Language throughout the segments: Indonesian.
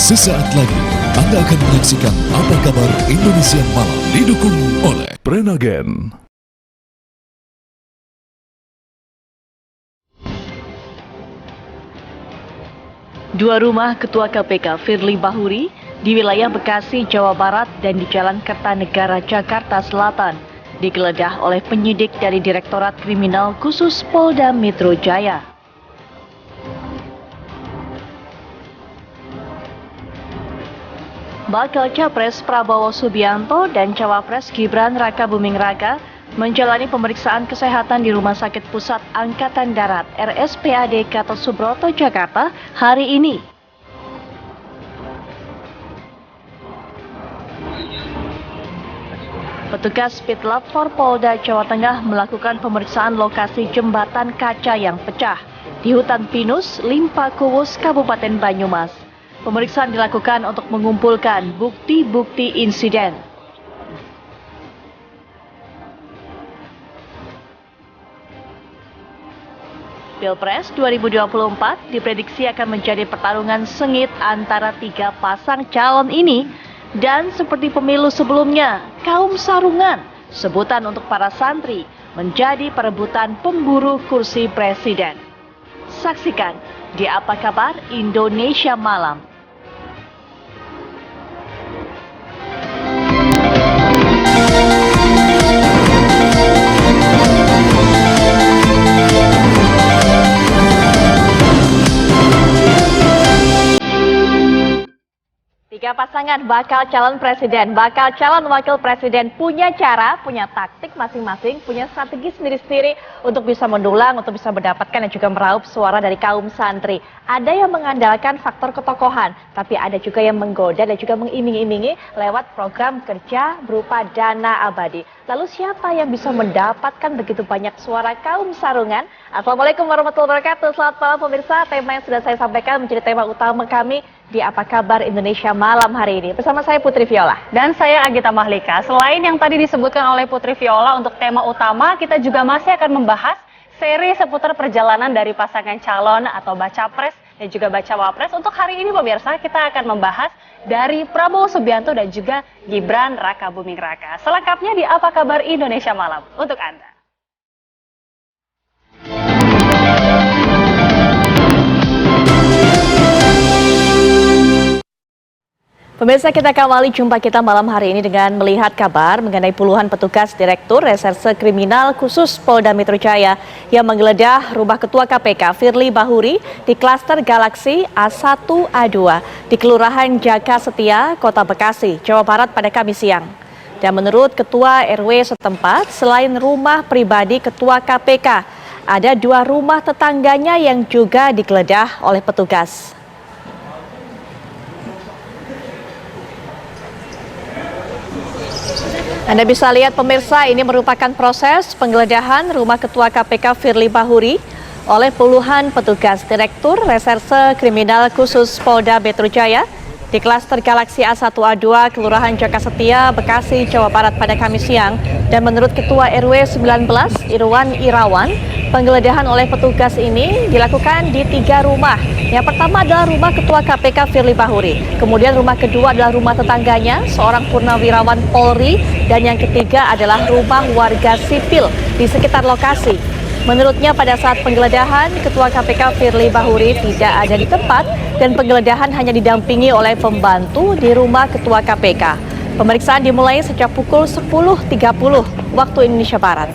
Sesaat lagi Anda akan menyaksikan Apa Kabar Indonesia Malam, didukung oleh Prenagen. Dua rumah Ketua KPK Firly Bahuri di wilayah Bekasi, Jawa Barat dan di Jalan Kertanegara, Jakarta Selatan digeledah oleh penyidik dari Direktorat Kriminal Khusus Polda Metro Jaya. Bakal Capres Prabowo Subianto dan Cawapres Gibran Rakabuming Raka menjalani pemeriksaan kesehatan di Rumah Sakit Pusat Angkatan Darat RSPAD Gatot Subroto, Jakarta hari ini. Petugas Pitlab Forpolda Jawa Tengah melakukan pemeriksaan lokasi jembatan kaca yang pecah di Hutan Pinus, Limpa Kuwus, Kabupaten Banyumas. Pemeriksaan dilakukan untuk mengumpulkan bukti-bukti insiden. Pilpres 2024 diprediksi akan menjadi pertarungan sengit antara tiga pasang calon ini. Dan seperti pemilu sebelumnya, kaum sarungan, sebutan untuk para santri, menjadi perebutan pemburu kursi presiden. Saksikan di Apa Kabar Indonesia Malam. Tiga pasangan bakal calon presiden, bakal calon wakil presiden punya cara, punya taktik masing-masing, punya strategi sendiri-sendiri untuk bisa mendulang, untuk bisa mendapatkan dan juga meraup suara dari kaum santri. Ada yang mengandalkan faktor ketokohan, tapi ada juga yang menggoda dan juga mengiming-imingi lewat program kerja berupa dana abadi. Lalu siapa yang bisa mendapatkan begitu banyak suara kaum sarungan? Assalamualaikum warahmatullahi wabarakatuh. Selamat malam pemirsa, tema yang sudah saya sampaikan menjadi tema utama kami di Apa Kabar Indonesia Malam hari ini. Bersama saya Putri Viola. Dan saya Agita Mahlika. Selain yang tadi disebutkan oleh Putri Viola untuk tema utama, kita juga masih akan membahas seri seputar perjalanan dari pasangan calon atau baca pres dan juga baca wapres. Untuk hari ini pemirsa, kita akan membahas dari Prabowo Subianto dan juga Gibran Rakabuming Raka. Selengkapnya di Apa Kabar Indonesia Malam untuk Anda. Pemirsa, kita kawali jumpa kita malam hari ini dengan melihat kabar mengenai puluhan petugas Direktur Reserse Kriminal Khusus Polda Metro Jaya yang menggeledah rumah Ketua KPK Firly Bahuri di klaster Galaksi A1A2 di Kelurahan Jaga Setia, Kota Bekasi, Jawa Barat pada Kamis siang. Dan menurut Ketua RW setempat, selain rumah pribadi Ketua KPK, ada dua rumah tetangganya yang juga digeledah oleh petugas. Anda bisa lihat pemirsa, ini merupakan proses penggeledahan rumah Ketua KPK Firly Bahuri oleh puluhan petugas Direktur Reserse Kriminal Khusus Polda Metro Jaya di klaster Galaksi A1A2 Kelurahan Jaga Setia, Bekasi, Jawa Barat pada Kamis siang. Dan menurut Ketua RW 19 Irwan Irawan, penggeledahan oleh petugas ini dilakukan di tiga rumah. Yang pertama adalah rumah Ketua KPK Firly Bahuri. Kemudian rumah kedua adalah rumah tetangganya, seorang purnawirawan Polri. Dan yang ketiga adalah rumah warga sipil di sekitar lokasi. Menurutnya pada saat penggeledahan, Ketua KPK Firly Bahuri tidak ada di tempat dan penggeledahan hanya didampingi oleh pembantu di rumah Ketua KPK. Pemeriksaan dimulai sejak pukul 10.30 waktu Indonesia Barat.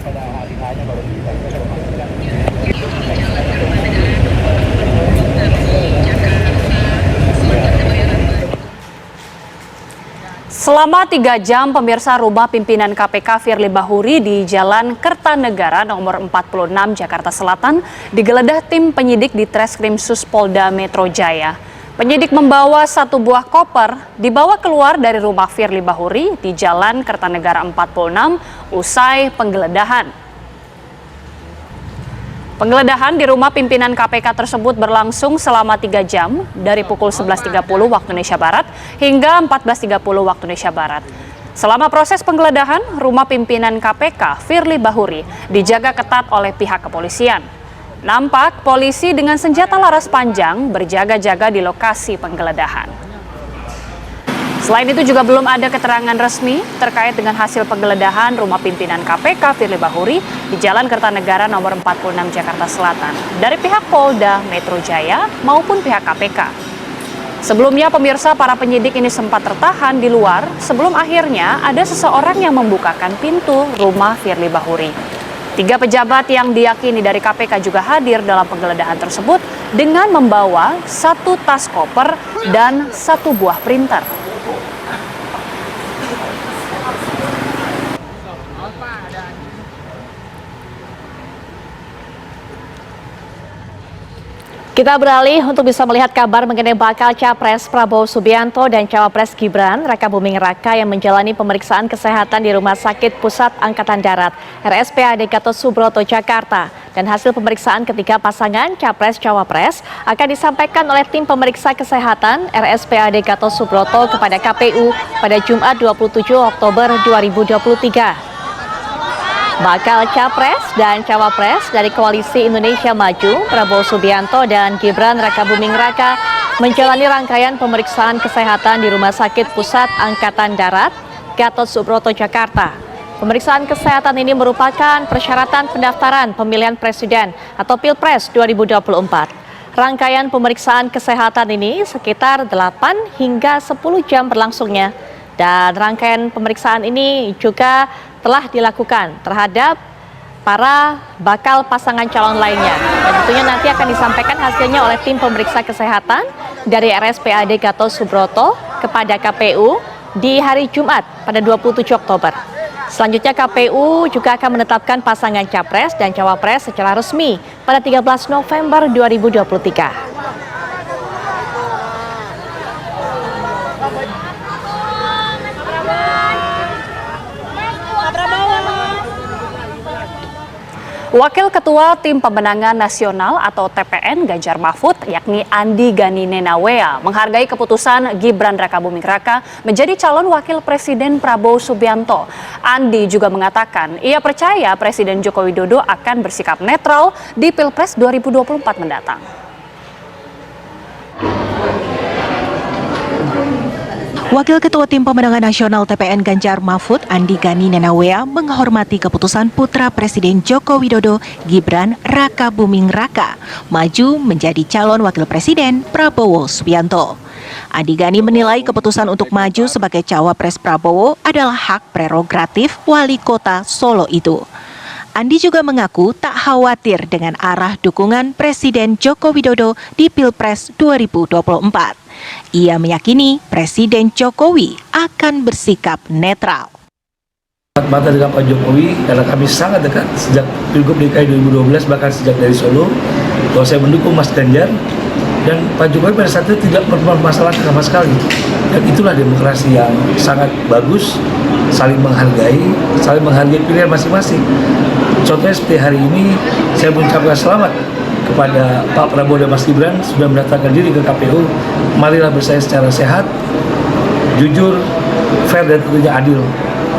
Selama 3 jam, pemirsa, rumah pimpinan KPK Firly Bahuri di Jalan Kertanegara nomor 46 Jakarta Selatan digeledah tim penyidik di Treskrimsus Polda Metro Jaya. Penyidik membawa satu buah koper dibawa keluar dari rumah Firly Bahuri di Jalan Kertanegara 46 usai penggeledahan. Penggeledahan di rumah pimpinan KPK tersebut berlangsung selama 3 jam dari pukul 11.30 waktu Indonesia Barat hingga 14.30 waktu Indonesia Barat. Selama proses penggeledahan, rumah pimpinan KPK Firly Bahuri dijaga ketat oleh pihak kepolisian. Nampak polisi dengan senjata laras panjang berjaga-jaga di lokasi penggeledahan. Selain itu juga belum ada keterangan resmi terkait dengan hasil penggeledahan rumah pimpinan KPK Firly Bahuri di Jalan Kertanegara nomor 46 Jakarta Selatan dari pihak Polda Metro Jaya maupun pihak KPK. Sebelumnya pemirsa, para penyidik ini sempat tertahan di luar sebelum akhirnya ada seseorang yang membukakan pintu rumah Firly Bahuri. 3 pejabat yang diyakini dari KPK juga hadir dalam penggeledahan tersebut dengan membawa 1 tas koper dan 1 buah printer. Kita beralih untuk bisa melihat kabar mengenai bakal Capres Prabowo Subianto dan Cawapres Gibran Raka Buming Raka yang menjalani pemeriksaan kesehatan di Rumah Sakit Pusat Angkatan Darat RSPAD Gatot Subroto Jakarta. Dan hasil pemeriksaan ketiga pasangan Capres-Cawapres akan disampaikan oleh tim pemeriksa kesehatan RSPAD Gatot Subroto kepada KPU pada Jumat 27 Oktober 2023. Bakal Capres dan Cawapres dari Koalisi Indonesia Maju, Prabowo Subianto dan Gibran Raka Buming Raka menjalani rangkaian pemeriksaan kesehatan di Rumah Sakit Pusat Angkatan Darat Gatot Subroto Jakarta. Pemeriksaan kesehatan ini merupakan persyaratan pendaftaran pemilihan presiden atau Pilpres 2024. Rangkaian pemeriksaan kesehatan ini sekitar 8 hingga 10 jam berlangsungnya. Dan rangkaian pemeriksaan ini juga telah dilakukan terhadap para bakal pasangan calon lainnya. Dan tentunya nanti akan disampaikan hasilnya oleh tim pemeriksa kesehatan dari RSPAD Gatot Subroto kepada KPU di hari Jumat pada 27 Oktober. Selanjutnya KPU juga akan menetapkan pasangan Capres dan Cawapres secara resmi pada 13 November 2023. Wakil Ketua Tim Pemenangan Nasional atau TPN Ganjar Mahfud yakni Andi Gani Nenawea menghargai keputusan Gibran Raka Buming Raka menjadi calon Wakil Presiden Prabowo Subianto. Andi juga mengatakan ia percaya Presiden Joko Widodo akan bersikap netral di Pilpres 2024 mendatang. Wakil Ketua Tim Pemenangan Nasional TPN Ganjar Mahfud Andi Gani Nenawea menghormati keputusan putra Presiden Joko Widodo Gibran Raka Buming Raka maju menjadi calon Wakil Presiden Prabowo Subianto. Andi Gani menilai keputusan untuk maju sebagai cawapres Prabowo adalah hak prerogatif wali kota Solo itu. Andi juga mengaku tak khawatir dengan arah dukungan Presiden Joko Widodo di Pilpres 2024. Ia meyakini Presiden Jokowi akan bersikap netral. Mata dengan Pak Jokowi karena kami sangat dekat sejak Pilgub DKI 2012, bahkan sejak dari Solo bahwa saya mendukung Mas Ganjar, dan Pak Jokowi pada saat itu tidak bermasalah sama sekali. Dan itulah demokrasi yang sangat bagus, saling menghargai pilihan masing-masing. Contohnya seperti hari ini saya mengucapkan selamat kepada Pak Prabowo dan Mas Gibran sudah mendaftarkan diri ke KPU. Marilah bersaing secara sehat, jujur, fair dan tentunya adil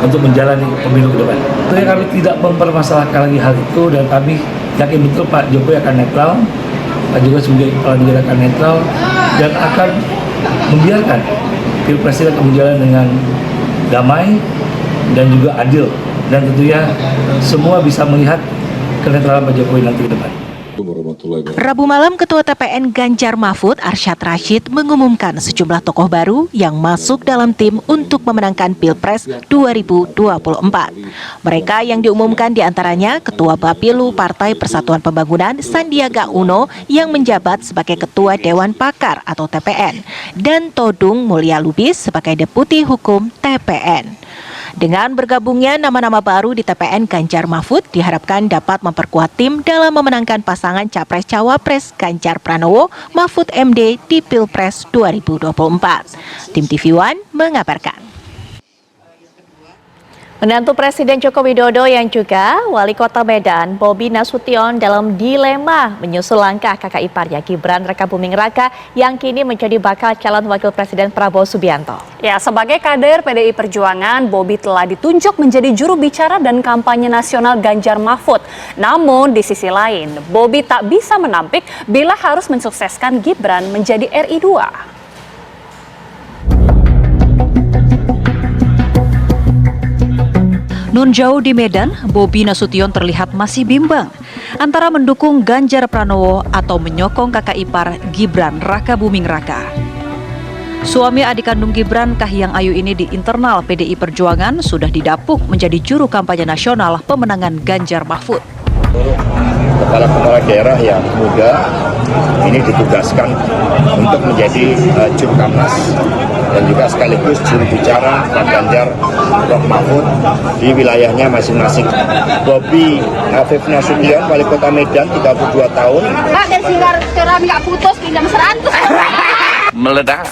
untuk menjalani pemilu ke depan. Tentunya kami tidak mempermasalahkan lagi hal itu dan kami yakin betul Pak Jokowi akan netral, Pak Jokowi sebagai kepala negara akan netral dan akan membiarkan Pilpres ini akan berjalan dengan damai dan juga adil, dan tentunya semua bisa melihat kenetralan Pak Jokowi nanti ke depan. Rabu malam, Ketua TPN Ganjar Mahfud Arsyad Rashid mengumumkan sejumlah tokoh baru yang masuk dalam tim untuk memenangkan Pilpres 2024. Mereka yang diumumkan diantaranya Ketua Bapilu Partai Persatuan Pembangunan Sandiaga Uno yang menjabat sebagai Ketua Dewan Pakar atau TPN, dan Todung Mulya Lubis sebagai Deputi Hukum TPN. Dengan bergabungnya nama-nama baru di TPN Ganjar Mahfud diharapkan dapat memperkuat tim dalam memenangkan pasangan Capres-Cawapres Ganjar Pranowo Mahfud MD di Pilpres 2024. Tim TV One mengabarkan. Menantu Presiden Joko Widodo yang juga Wali Kota Medan, Bobi Nasution dalam dilema menyusul langkah kakak iparnya Gibran Raka Buming Raka yang kini menjadi bakal calon Wakil Presiden Prabowo Subianto. Ya, sebagai kader PDI Perjuangan, Bobi telah ditunjuk menjadi juru bicara dan kampanye nasional Ganjar Mahfud. Namun di sisi lain, Bobi tak bisa menampik bila harus mensukseskan Gibran menjadi RI 2. Nun jauh di Medan, Bobi Nasution terlihat masih bimbang antara mendukung Ganjar Pranowo atau menyokong kakak ipar Gibran Rakabuming Raka. Suami adik kandung Gibran, Kahiyang Ayu ini di internal PDI Perjuangan sudah didapuk menjadi juru kampanye nasional pemenangan Ganjar Mahfud. Kepala-kepala daerah yang muda ini ditugaskan untuk menjadi juru kamnas dan juga sekaligus juru bicara Pak Ganjar Prof Mahfud di wilayahnya masing-masing. Bobi Afif Nasution, Wali Kota Medan, 32 tahun. Pak, dari sekarang nggak putus, pinjam 100. Meledak.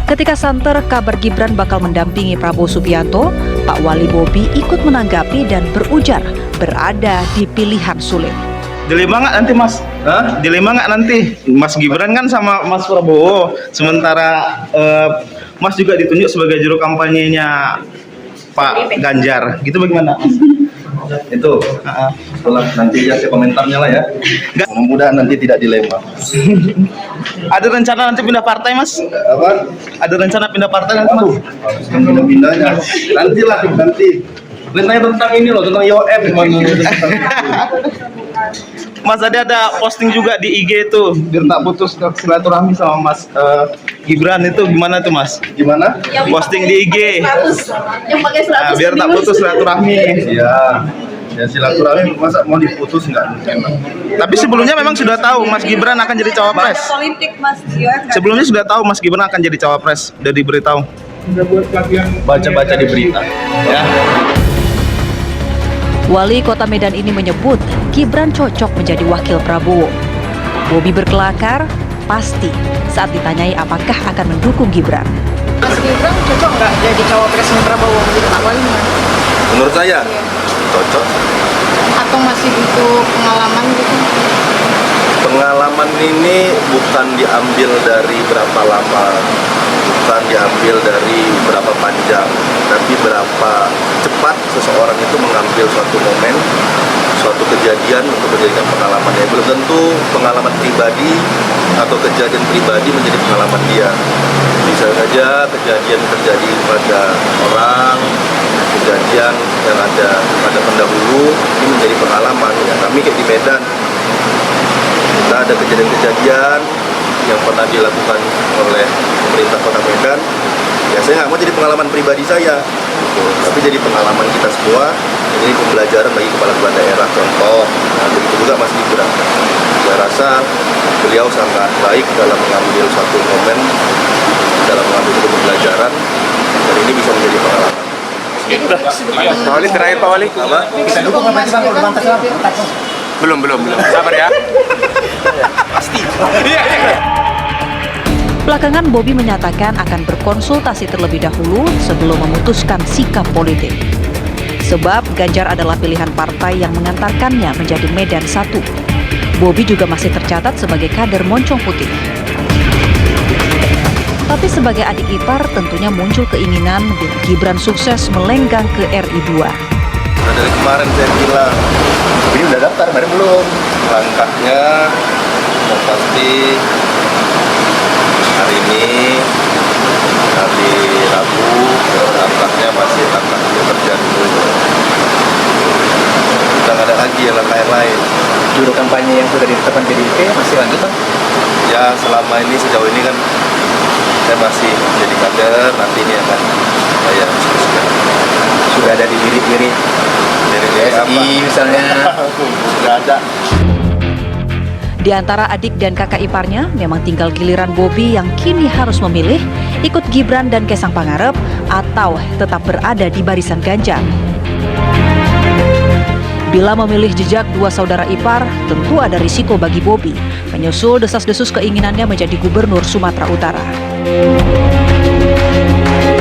Ketika santer kabar Gibran bakal mendampingi Prabowo Subianto, Pak Wali Bobi ikut menanggapi dan berujar berada di pilihan sulit. Dilema nggak nanti Mas? Dilema nggak nanti? Mas Gibran kan sama Mas Prabowo, sementara Mas juga ditunjuk sebagai juru kampanyenya Pak Ganjar. Gitu bagaimana Mas? Itu setelah nanti ya komentarnya lah ya. Mudah-mudahan nanti tidak dilema. Ada rencana nanti pindah partai Mas? Apa? Ada rencana pindah partai nanti Mas? Pindah-pindahnya nanti. Tanya tentang ini loh, tentang IOM. Mas ada posting juga di IG itu biar tak putus silaturahmi sama Mas Gibran, itu gimana tuh Mas? Gimana? Posting di IG. Yang pakai 100. Biar tak putus silaturahmi. Iya. Ya silaturahmi masa mau diputus nggak? Tapi sebelumnya memang sudah tahu Mas Gibran akan jadi cawapres. Politik Mas. Sebelumnya sudah tahu Mas Gibran akan jadi cawapres, udah diberitahu. Baca-baca di berita. Ya. Wali Kota Medan ini menyebut Gibran cocok menjadi wakil Prabowo. Bobi berkelakar, pasti saat ditanyai apakah akan mendukung Gibran. Mas Gibran cocok nggak jadi cawapresnya Prabowo menurut Pak Wali? Menurut saya cocok. Atau masih butuh pengalaman gitu? Pengalaman ini bukan diambil dari berapa lama, bukan diambil dari berapa panjang, tapi berapa cepat seseorang itu mengambil suatu momen, suatu kejadian untuk menjadikan pengalamannya. Belum tentu pengalaman pribadi atau kejadian pribadi menjadi pengalaman dia. Bisa saja kejadian terjadi pada orang, kejadian yang ada pada pendahulu ini menjadi pengalaman. Ya, kami kayak di Medan, kita ada kejadian-kejadian yang pernah dilakukan oleh pemerintah Kota Medan. Ya saya nggak mau jadi pengalaman pribadi saya, tapi jadi pengalaman kita semua, jadi pembelajaran bagi kepala daerah. Contoh, nah, begitu juga Mas Gibran. Saya rasa beliau sangat baik dalam mengambil suatu momen, dalam mengambil suatu pembelajaran, dan ini bisa menjadi pengalaman. Pak Wali, terakhir Pak Wali. Apa? Bisa dukung apa sih Bang? Belum. Sabar ya. Pasti. Belakangan Bobi menyatakan akan berkonsultasi terlebih dahulu sebelum memutuskan sikap politik. Sebab Ganjar adalah pilihan partai yang mengantarkannya menjadi Medan 1. Bobi juga masih tercatat sebagai kader Moncong Putih. Tapi sebagai adik ipar tentunya muncul keinginan bila Gibran sukses melenggang ke RI 2. Nah, dari kemarin saya bilang, ini udah daftar, baru belum. Langkahnya yang pasti hari ini, hari Rabu, langkahnya masih langkah kerja dulu. Udah nggak ada lagi yang langkah yang lain. Juru kampanye yang sudah ditetapkan PDIP masih lanjut Pak? Ya selama ini, sejauh ini kan saya masih jadi kader, nanti ini akan saya diskusikan. Sudah ada di diri apa? misalnya. Sudah ada. Di antara adik dan kakak iparnya, memang tinggal giliran Bobi yang kini harus memilih ikut Gibran dan Kaisang Pangarep atau tetap berada di barisan Ganjar. Bila memilih jejak dua saudara ipar, tentu ada risiko bagi Bobi menyusul desas-desus keinginannya menjadi gubernur Sumatera Utara.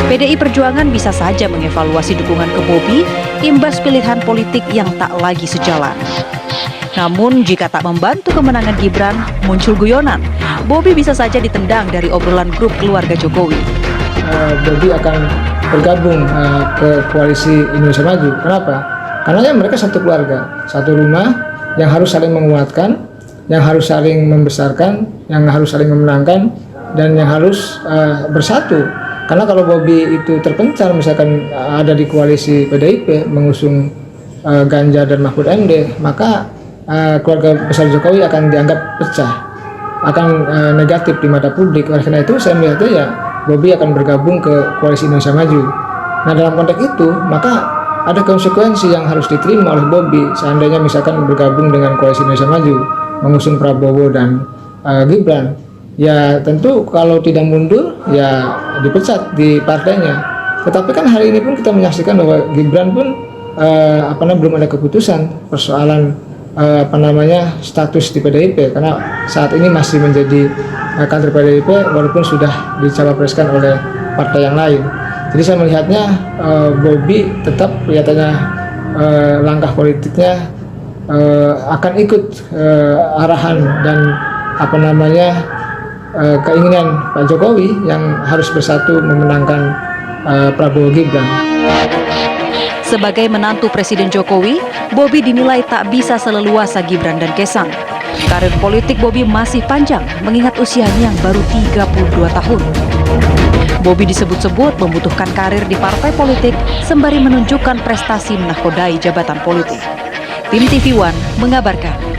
PDI Perjuangan bisa saja mengevaluasi dukungan ke Bobi imbas pilihan politik yang tak lagi sejalan. Namun jika tak membantu kemenangan Gibran, muncul guyonan. Bobi bisa saja ditendang dari obrolan grup keluarga Jokowi. Bobi akan bergabung ke koalisi Indonesia Maju. Kenapa? Karena mereka satu keluarga, satu rumah yang harus saling menguatkan, yang harus saling membesarkan, yang harus saling memenangkan, dan yang harus bersatu Karena kalau Bobi itu terpencar, misalkan ada di koalisi PDIP mengusung Ganjar dan Mahfud MD, maka keluarga besar Jokowi akan dianggap pecah, akan negatif di mata publik. Oleh karena itu saya melihatnya ya Bobi akan bergabung ke koalisi Indonesia Maju. Nah dalam konteks itu maka ada konsekuensi yang harus diterima oleh Bobi seandainya misalkan bergabung dengan koalisi Indonesia Maju mengusung Prabowo dan Gibran. Ya tentu kalau tidak mundur ya dipecat di partainya. Tetapi kan hari ini pun kita menyaksikan bahwa Gibran pun belum ada keputusan persoalan status di PDIP, karena saat ini masih menjadi kader PDIP walaupun sudah dicawapreskan oleh partai yang lain. Jadi saya melihatnya Bobi tetap kelihatannya langkah politiknya akan ikut arahan dan keinginan Pak Jokowi yang harus bersatu memenangkan Prabowo Gibran. Sebagai menantu Presiden Jokowi, Bobi dinilai tak bisa seleluasa Gibran dan Kaesang. Karir politik Bobi masih panjang, mengingat usianya yang baru 32 tahun. Bobi disebut-sebut membutuhkan karir di partai politik sembari menunjukkan prestasi menakodai jabatan politik. Tim TV One mengabarkan.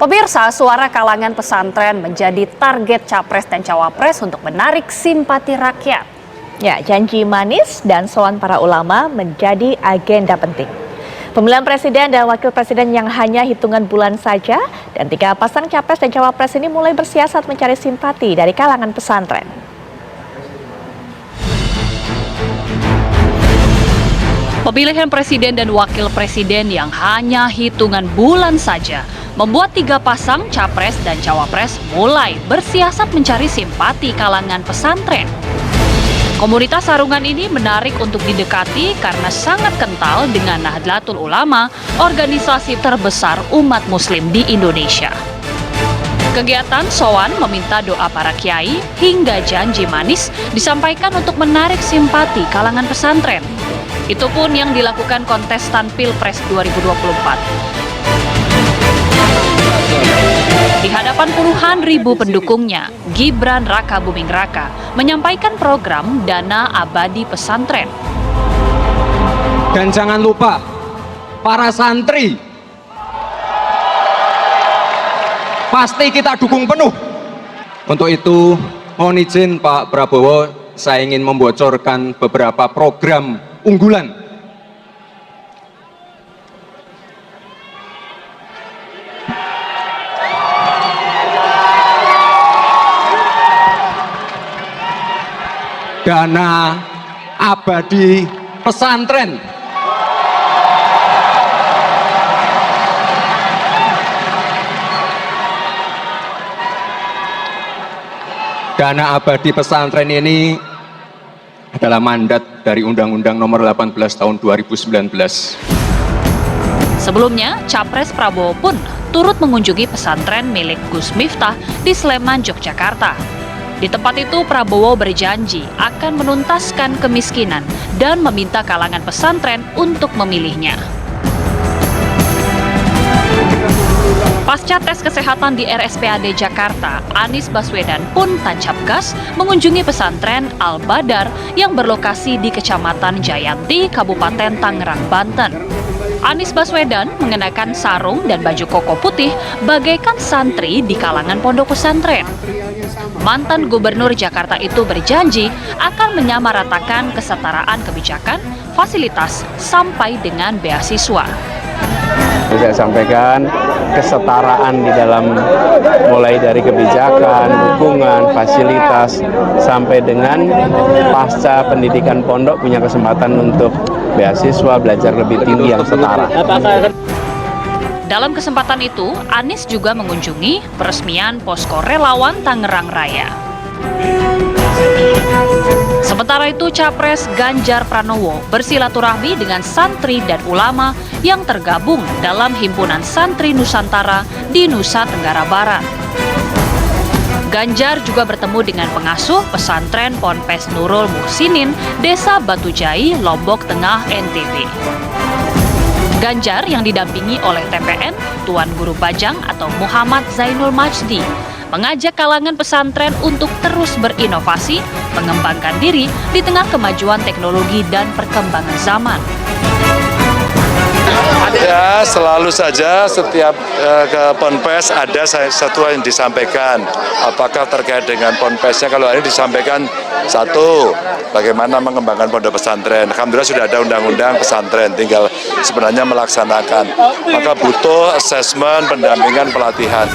Pemirsa, suara kalangan pesantren menjadi target capres dan cawapres untuk menarik simpati rakyat. Ya, janji manis dan soal para ulama menjadi agenda penting. Pemilihan presiden dan wakil presiden yang hanya hitungan bulan saja, dan 3 pasang capres dan cawapres ini mulai bersiasat mencari simpati dari kalangan pesantren. Pemilihan presiden dan wakil presiden yang hanya hitungan bulan saja membuat 3 pasang capres dan cawapres mulai bersiasat mencari simpati kalangan pesantren. Komunitas sarungan ini menarik untuk didekati karena sangat kental dengan Nahdlatul Ulama, organisasi terbesar umat muslim di Indonesia. Kegiatan sowan meminta doa para kiai hingga janji manis disampaikan untuk menarik simpati kalangan pesantren. Itu pun yang dilakukan kontestan Pilpres 2024. Di hadapan puluhan ribu pendukungnya, Gibran Raka Buming Raka menyampaikan program dana abadi pesantren. Dan jangan lupa, para santri, pasti kita dukung penuh. Untuk itu, mohon izin Pak Prabowo, saya ingin membocorkan beberapa program unggulan. Dana abadi pesantren. Dana abadi pesantren ini adalah mandat dari Undang-Undang Nomor 18 Tahun 2019. Sebelumnya, Capres Prabowo pun turut mengunjungi pesantren milik Gus Miftah di Sleman, Yogyakarta. Di tempat itu, Prabowo berjanji akan menuntaskan kemiskinan dan meminta kalangan pesantren untuk memilihnya. Pasca tes kesehatan di RSPAD Jakarta, Anies Baswedan pun tancap gas mengunjungi pesantren Al-Badar yang berlokasi di Kecamatan Jayanti, Kabupaten Tangerang, Banten. Anies Baswedan mengenakan sarung dan baju koko putih bagaikan santri di kalangan pondok pesantren. Mantan Gubernur Jakarta itu berjanji akan menyamaratakan kesetaraan kebijakan, fasilitas, sampai dengan beasiswa. Saya sampaikan kesetaraan di dalam mulai dari kebijakan, dukungan, fasilitas, sampai dengan pasca pendidikan pondok punya kesempatan untuk beasiswa, belajar lebih tinggi yang setara. Dalam kesempatan itu, Anies juga mengunjungi peresmian Posko Relawan Tangerang Raya. Sementara itu, Capres Ganjar Pranowo bersilaturahmi dengan santri dan ulama yang tergabung dalam Himpunan Santri Nusantara di Nusa Tenggara Barat. Ganjar juga bertemu dengan pengasuh pesantren Ponpes Nurul Muhsinin, Desa Batujai, Lombok Tengah, NTB. Ganjar yang didampingi oleh TPN, Tuan Guru Bajang atau Muhammad Zainul Majdi, mengajak kalangan pesantren untuk terus berinovasi, mengembangkan diri di tengah kemajuan teknologi dan perkembangan zaman. Ya, selalu saja setiap ke Ponpes ada satu yang disampaikan. Apakah terkait dengan Ponpesnya? Kalau ini disampaikan satu, bagaimana mengembangkan pondok pesantren. Alhamdulillah sudah ada undang-undang pesantren, tinggal sebenarnya melaksanakan. Maka butuh asesmen, pendampingan, pelatihan.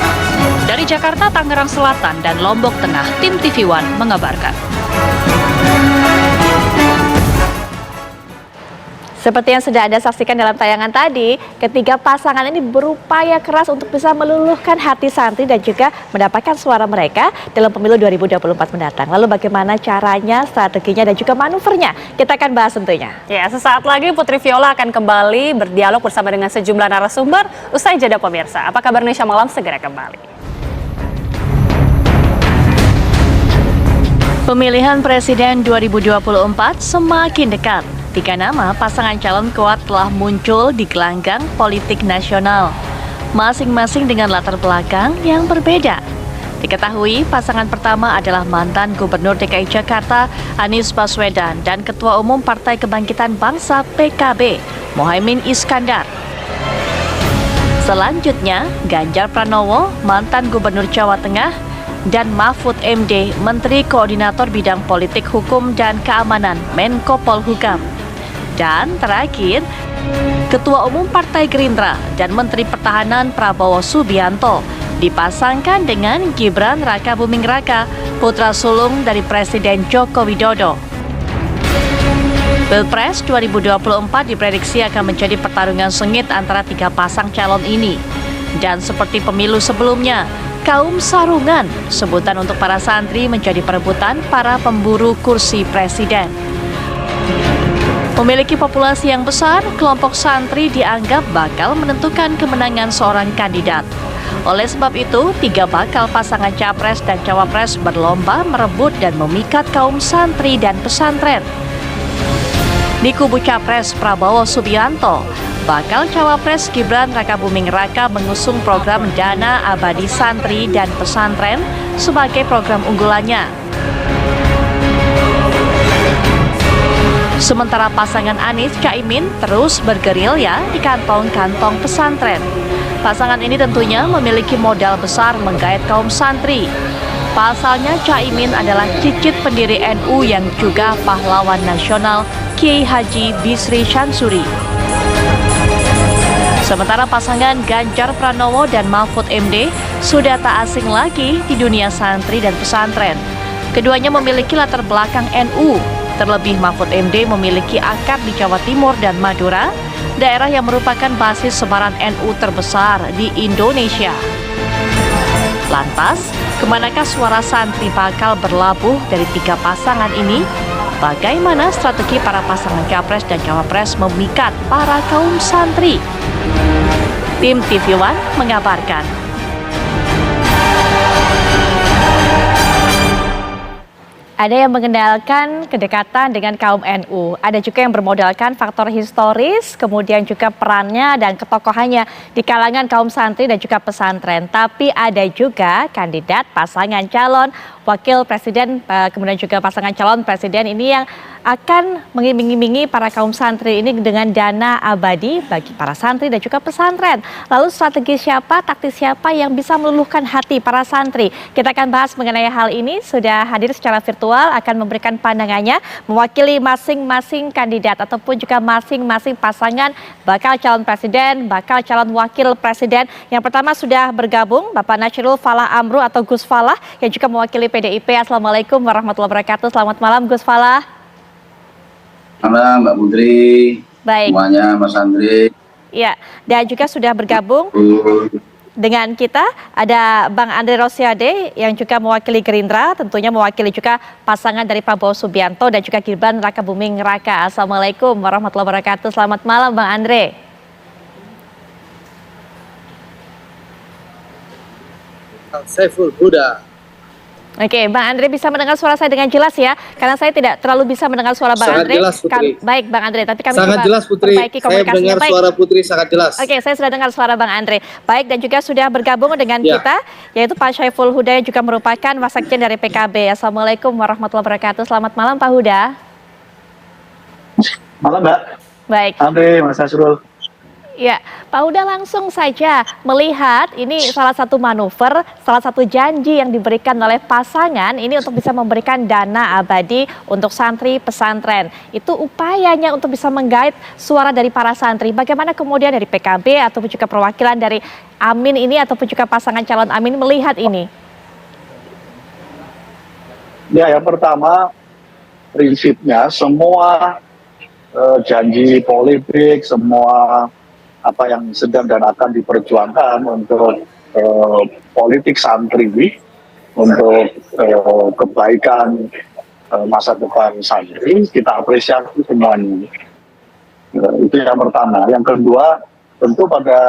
Dari Jakarta, Tangerang Selatan, dan Lombok Tengah, tim TV One mengabarkan. Seperti yang sudah Anda saksikan dalam tayangan tadi, ketiga pasangan ini berupaya keras untuk bisa meluluhkan hati santri dan juga mendapatkan suara mereka dalam pemilu 2024 mendatang. Lalu bagaimana caranya, strateginya, dan juga manuvernya? Kita akan bahas tentunya. Ya, sesaat lagi Putri Viola akan kembali berdialog bersama dengan sejumlah narasumber. Usai jeda pemirsa, apa kabar Indonesia Malam segera kembali. Pemilihan Presiden 2024 semakin dekat. 3 nama pasangan calon kuat telah muncul di gelanggang politik nasional, masing-masing dengan latar belakang yang berbeda. Diketahui pasangan pertama adalah mantan Gubernur DKI Jakarta Anies Baswedan dan Ketua Umum Partai Kebangkitan Bangsa PKB Mohaimin Iskandar. Selanjutnya Ganjar Pranowo, mantan Gubernur Jawa Tengah, dan Mahfud MD, Menteri Koordinator Bidang Politik Hukum dan Keamanan Menko Polhukam. Dan terakhir, Ketua Umum Partai Gerindra dan Menteri Pertahanan Prabowo Subianto dipasangkan dengan Gibran Rakabuming Raka, putra sulung dari Presiden Joko Widodo. Pilpres 2024 diprediksi akan menjadi pertarungan sengit antara 3 pasang calon ini. Dan seperti pemilu sebelumnya, kaum sarungan, sebutan untuk para santri, menjadi perebutan para pemburu kursi presiden. Memiliki populasi yang besar, kelompok santri dianggap bakal menentukan kemenangan seorang kandidat. Oleh sebab itu, 3 bakal pasangan capres dan cawapres berlomba merebut dan memikat kaum santri dan pesantren. Di kubu capres Prabowo Subianto, bakal cawapres Gibran Rakabuming Raka mengusung program Dana Abadi Santri dan Pesantren sebagai program unggulannya. Sementara pasangan Anies Caimin terus bergerilya di kantong-kantong pesantren. Pasangan ini tentunya memiliki modal besar menggait kaum santri. Pasalnya Caimin adalah cicit pendiri NU yang juga pahlawan nasional Kiai Haji Bisri Syamsuri. Sementara pasangan Ganjar Pranowo dan Mahfud MD sudah tak asing lagi di dunia santri dan pesantren. Keduanya memiliki latar belakang NU. Terlebih Mahfud MD memiliki akar di Jawa Timur dan Madura, daerah yang merupakan basis sebaran NU terbesar di Indonesia. Lantas, kemanakah suara santri bakal berlabuh dari 3 pasangan ini? Bagaimana strategi para pasangan capres dan cawapres memikat para kaum santri? Tim TV One mengabarkan. Ada yang mengenalkan kedekatan dengan kaum NU, ada juga yang bermodalkan faktor historis, kemudian juga perannya dan ketokohannya di kalangan kaum santri dan juga pesantren. Tapi ada juga kandidat pasangan calon wakil presiden, kemudian juga pasangan calon presiden ini yang akan mengiming-imingi para kaum santri ini dengan dana abadi bagi para santri dan juga pesantren. Lalu strategi siapa, taktis siapa yang bisa meluluhkan hati para santri? Kita akan bahas mengenai hal ini. Sudah hadir secara virtual, akan memberikan pandangannya mewakili masing-masing kandidat ataupun juga masing-masing pasangan bakal calon presiden, bakal calon wakil presiden. Yang pertama sudah bergabung Bapak Natsirul Falah Amru atau Gus Falah yang juga mewakili PDIP. Assalamualaikum warahmatullahi wabarakatuh. Selamat malam Gus Falah. Halo Mbak Putri, baik. Semuanya Mas Andri. Ya, dan juga sudah bergabung dengan kita ada Bang Andre Rosiade yang juga mewakili Gerindra, tentunya mewakili juga pasangan dari Prabowo Subianto dan juga Gibran Rakabuming Raka. Assalamualaikum warahmatullahi wabarakatuh. Selamat malam Bang Andre. Saiful Huda. Oke, Bang Andre bisa mendengar suara saya dengan jelas ya? Karena saya tidak terlalu bisa mendengar suara Bang Sangat Andre. jelas, Putri. Baik, Bang Andre, tapi kami Sangat coba jelas, Putri. perbaiki Saya komunikasinya. mendengar Baik. suara Putri sangat jelas. Oke, saya sudah dengar suara Bang Andre. Baik, dan juga sudah bergabung dengan Ya. kita, yaitu Pak Syaiful Huda yang juga merupakan Wasekjen dari PKB. Assalamualaikum warahmatullahi wabarakatuh. Selamat malam, Pak Huda. Malam, Mbak. Baik. Andre, Mas Asrul. Ya, Pak Huda langsung saja melihat ini salah satu manuver, salah satu janji yang diberikan oleh pasangan ini untuk bisa memberikan dana abadi untuk santri pesantren. Itu upayanya untuk bisa menggait suara dari para santri. Bagaimana kemudian dari PKB ataupun juga perwakilan dari Amin ini ataupun juga pasangan calon Amin melihat ini? Ya, yang pertama prinsipnya semua janji politik, semua apa yang sedang dan akan diperjuangkan untuk politik santri, untuk kebaikan masa depan santri, kita apresiasi semuanya. Itu yang pertama. Yang kedua, tentu pada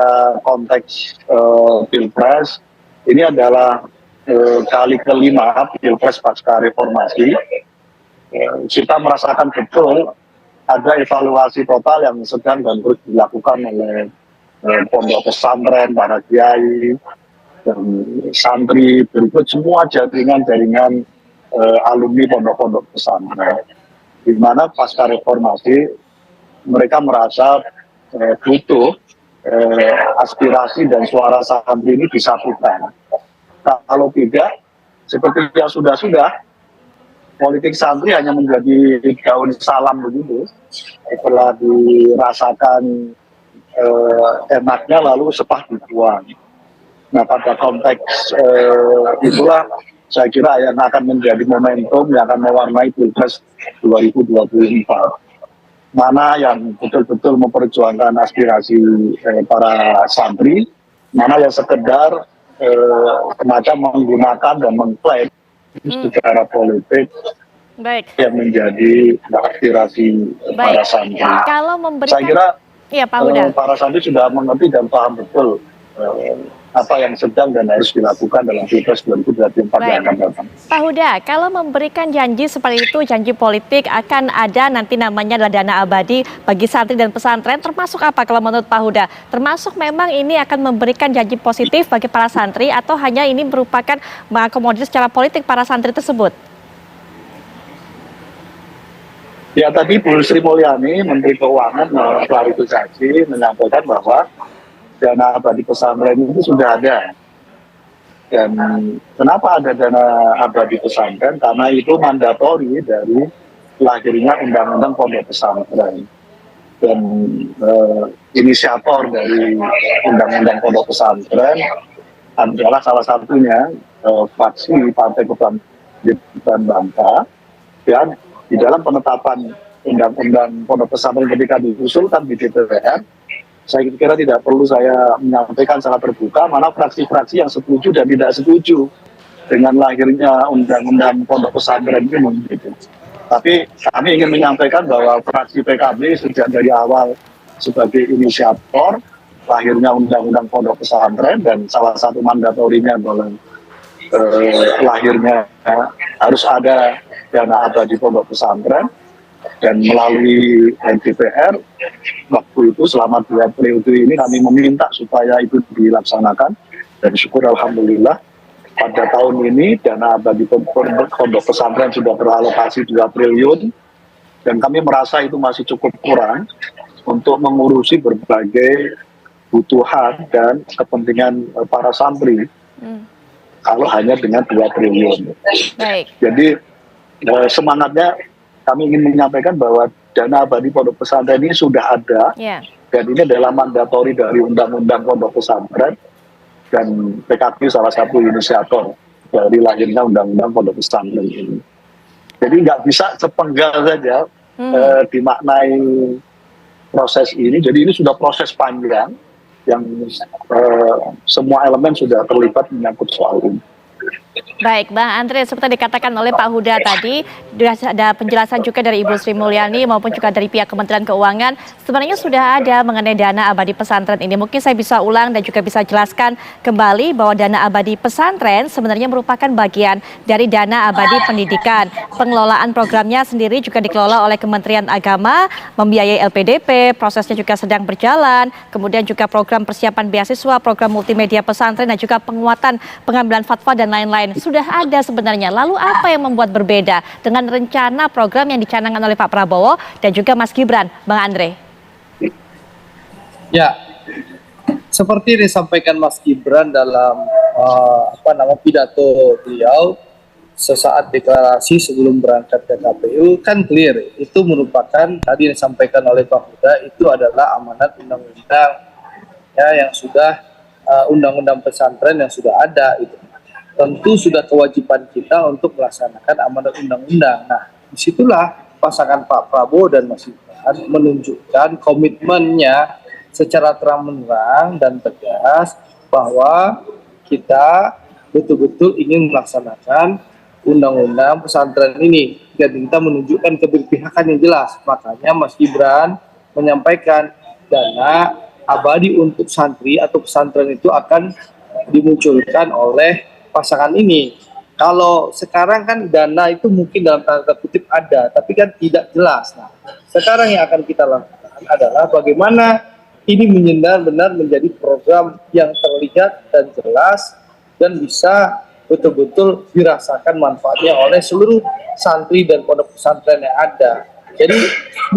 konteks Pilpres, ini adalah kali kelima Pilpres pasca reformasi. Kita merasakan betul ada evaluasi total yang sedang dan terus dilakukan oleh pondok pesantren, para kiai, dan santri, berikut semua jaringan-jaringan alumni pondok-pondok pesantren. Di mana pasca reformasi mereka merasa butuh aspirasi dan suara santri ini disatukan. Kalau tidak, seperti yang sudah-sudah, politik santri hanya menjadi daun salam begitu. Setelah dirasakan enaknya lalu sepah dibuang. Nah, pada konteks itulah saya kira yang akan menjadi momentum yang akan mewarnai Pilpres 2024. Mana yang betul-betul memperjuangkan aspirasi para santri, mana yang sekedar semacam menggunakan dan mengklaim secara politik yang menjadi aspirasi para santri. Kalau memberikan, saya kira ya, Pak Huda, para santri sudah mengerti dan paham betul apa yang sedang dan harus dilakukan dalam Pilpres 2024 yang akan datang. Pak Huda, kalau memberikan janji seperti itu, janji politik akan ada nanti namanya adalah dana abadi bagi santri dan pesantren, termasuk apa kalau menurut Pak Huda? Termasuk memang ini akan memberikan janji positif bagi para santri atau hanya ini merupakan mengakomodir secara politik para santri tersebut? Ya, tadi Bu Sri Mulyani, Menteri Keuangan, klarifikasi menyampaikan bahwa dana abadi pesantren itu sudah ada. Dan kenapa ada dana abadi pesantren? Karena itu mandatori dari lahirnya Undang-Undang Pondok Pesantren. Dan inisiator dari Undang-Undang Pondok Pesantren adalah salah satunya fraksi Partai Kebangkitan Bangsa. Dan di dalam penetapan Undang-Undang Pondok Pesantren ketika diusulkan di DPR, saya kira tidak perlu saya menyampaikan secara terbuka mana fraksi-fraksi yang setuju dan tidak setuju dengan lahirnya Undang-Undang Pondok Pesantren ini. Gitu. Tapi kami ingin menyampaikan bahwa fraksi PKB sejak dari awal sebagai inisiator lahirnya Undang-Undang Pondok Pesantren, dan salah satu mandatorinya adalah lahirnya harus ada dana abadi pondok pesantren. Dan melalui DPR waktu itu selama 2 periode ini kami meminta supaya itu dilaksanakan, dan syukur alhamdulillah pada tahun ini dana abadi pondok pesantren sudah beralokasi 2 triliun, dan kami merasa itu masih cukup kurang untuk mengurusi berbagai kebutuhan dan kepentingan para santri. Kalau hanya dengan 2 triliun. Baik. Jadi semangatnya kami ingin menyampaikan bahwa dana abadi pondok pesantren ini sudah ada, dan ini adalah mandatori dari Undang-Undang Pondok Pesantren, dan PKB salah satu inisiator dari lahirnya Undang-Undang Pondok Pesantren ini. Jadi nggak bisa sepenggal saja dimaknai proses ini. Jadi ini sudah proses panjang yang semua elemen sudah terlibat menyangkut soal ini. Baik, Bang Andre, seperti dikatakan oleh Pak Huda tadi, sudah ada penjelasan juga dari Ibu Sri Mulyani maupun juga dari pihak Kementerian Keuangan. Sebenarnya sudah ada mengenai dana abadi pesantren ini. Mungkin saya bisa ulang dan juga bisa jelaskan kembali bahwa dana abadi pesantren sebenarnya merupakan bagian dari dana abadi pendidikan. Pengelolaan programnya sendiri juga dikelola oleh Kementerian Agama, membiayai LPDP, prosesnya juga sedang berjalan. Kemudian juga program persiapan beasiswa, program multimedia pesantren, dan juga penguatan pengambilan fatwa dan lain-lain. Sudah ada sebenarnya. Lalu apa yang membuat berbeda dengan rencana program yang dicanangkan oleh Pak Prabowo dan juga Mas Gibran, Bang Andre? Ya, seperti disampaikan Mas Gibran dalam pidato beliau sesaat deklarasi sebelum berangkat ke KPU, kan clear, itu merupakan tadi yang disampaikan oleh Pak Huda, itu adalah amanat undang-undang ya, yang sudah undang-undang pesantren yang sudah ada itu. Tentu sudah kewajiban kita untuk melaksanakan amanat undang-undang. Nah, disitulah pasangan Pak Prabowo dan Mas Gibran menunjukkan komitmennya secara terang-menerang dan tegas bahwa kita betul-betul ingin melaksanakan undang-undang pesantren ini. Dan kita menunjukkan keberpihakan yang jelas. Makanya Mas Gibran menyampaikan dana abadi untuk santri atau pesantren itu akan dimunculkan oleh pasangan ini. Kalau sekarang kan dana itu mungkin dalam tanda kutip ada, tapi kan tidak jelas. Nah, sekarang yang akan kita lakukan adalah bagaimana ini benar-benar menjadi program yang terlihat dan jelas dan bisa betul-betul dirasakan manfaatnya oleh seluruh santri dan pondok pesantren yang ada. Jadi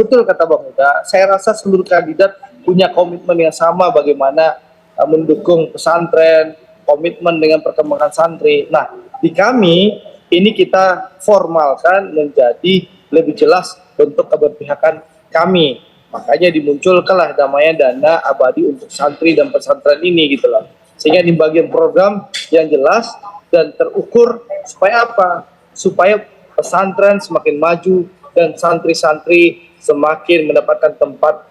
betul kata Bang Huda, saya rasa seluruh kandidat punya komitmen yang sama bagaimana mendukung pesantren, komitmen dengan perkembangan santri. Nah, di kami ini kita formalkan menjadi lebih jelas bentuk keberpihakan kami. Makanya dimunculkanlah namanya dana abadi untuk santri dan pesantren ini gitu loh. Sehingga di bagian program yang jelas dan terukur supaya apa? Supaya pesantren semakin maju dan santri-santri semakin mendapatkan tempat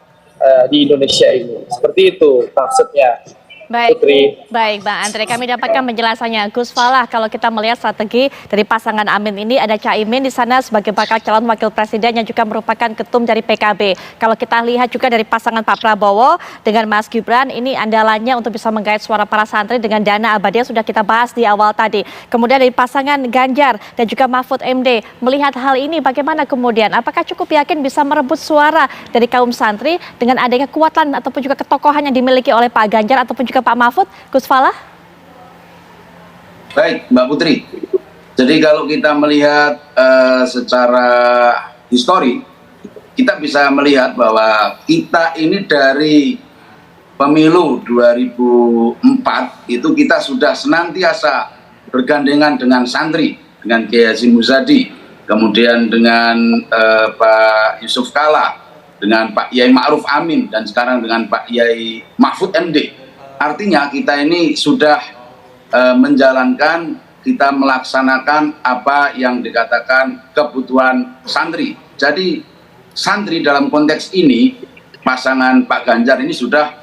di Indonesia ini. Seperti itu maksudnya. Baik, Putri. baik Bang Andre, kami dapatkan penjelasannya. Gus Falah, kalau kita melihat strategi dari pasangan Amin ini, ada Caimin di sana sebagai bakal calon wakil presiden yang juga merupakan ketum dari PKB. Kalau kita lihat juga dari pasangan Pak Prabowo dengan Mas Gibran, ini andalannya untuk bisa menggait suara para santri dengan dana abadi yang sudah kita bahas di awal tadi. Kemudian dari pasangan Ganjar dan juga Mahfud MD, melihat hal ini bagaimana kemudian? Apakah cukup yakin bisa merebut suara dari kaum santri dengan adanya kekuatan ataupun juga ketokohan yang dimiliki oleh Pak Ganjar ataupun juga Pak Mahfud? Gus Falah? Baik, Mbak Putri. Jadi kalau kita melihat secara histori, kita bisa melihat bahwa kita ini dari pemilu 2004 itu kita sudah senantiasa bergandengan dengan santri, dengan Kiai Hasyim Muzadi, kemudian dengan Pak Yusuf Kalla, dengan Pak Yai Ma'ruf Amin, dan sekarang dengan Pak Yai Mahfud MD. Artinya kita ini sudah menjalankan, kita melaksanakan apa yang dikatakan kebutuhan santri. Jadi santri dalam konteks ini, pasangan Pak Ganjar ini sudah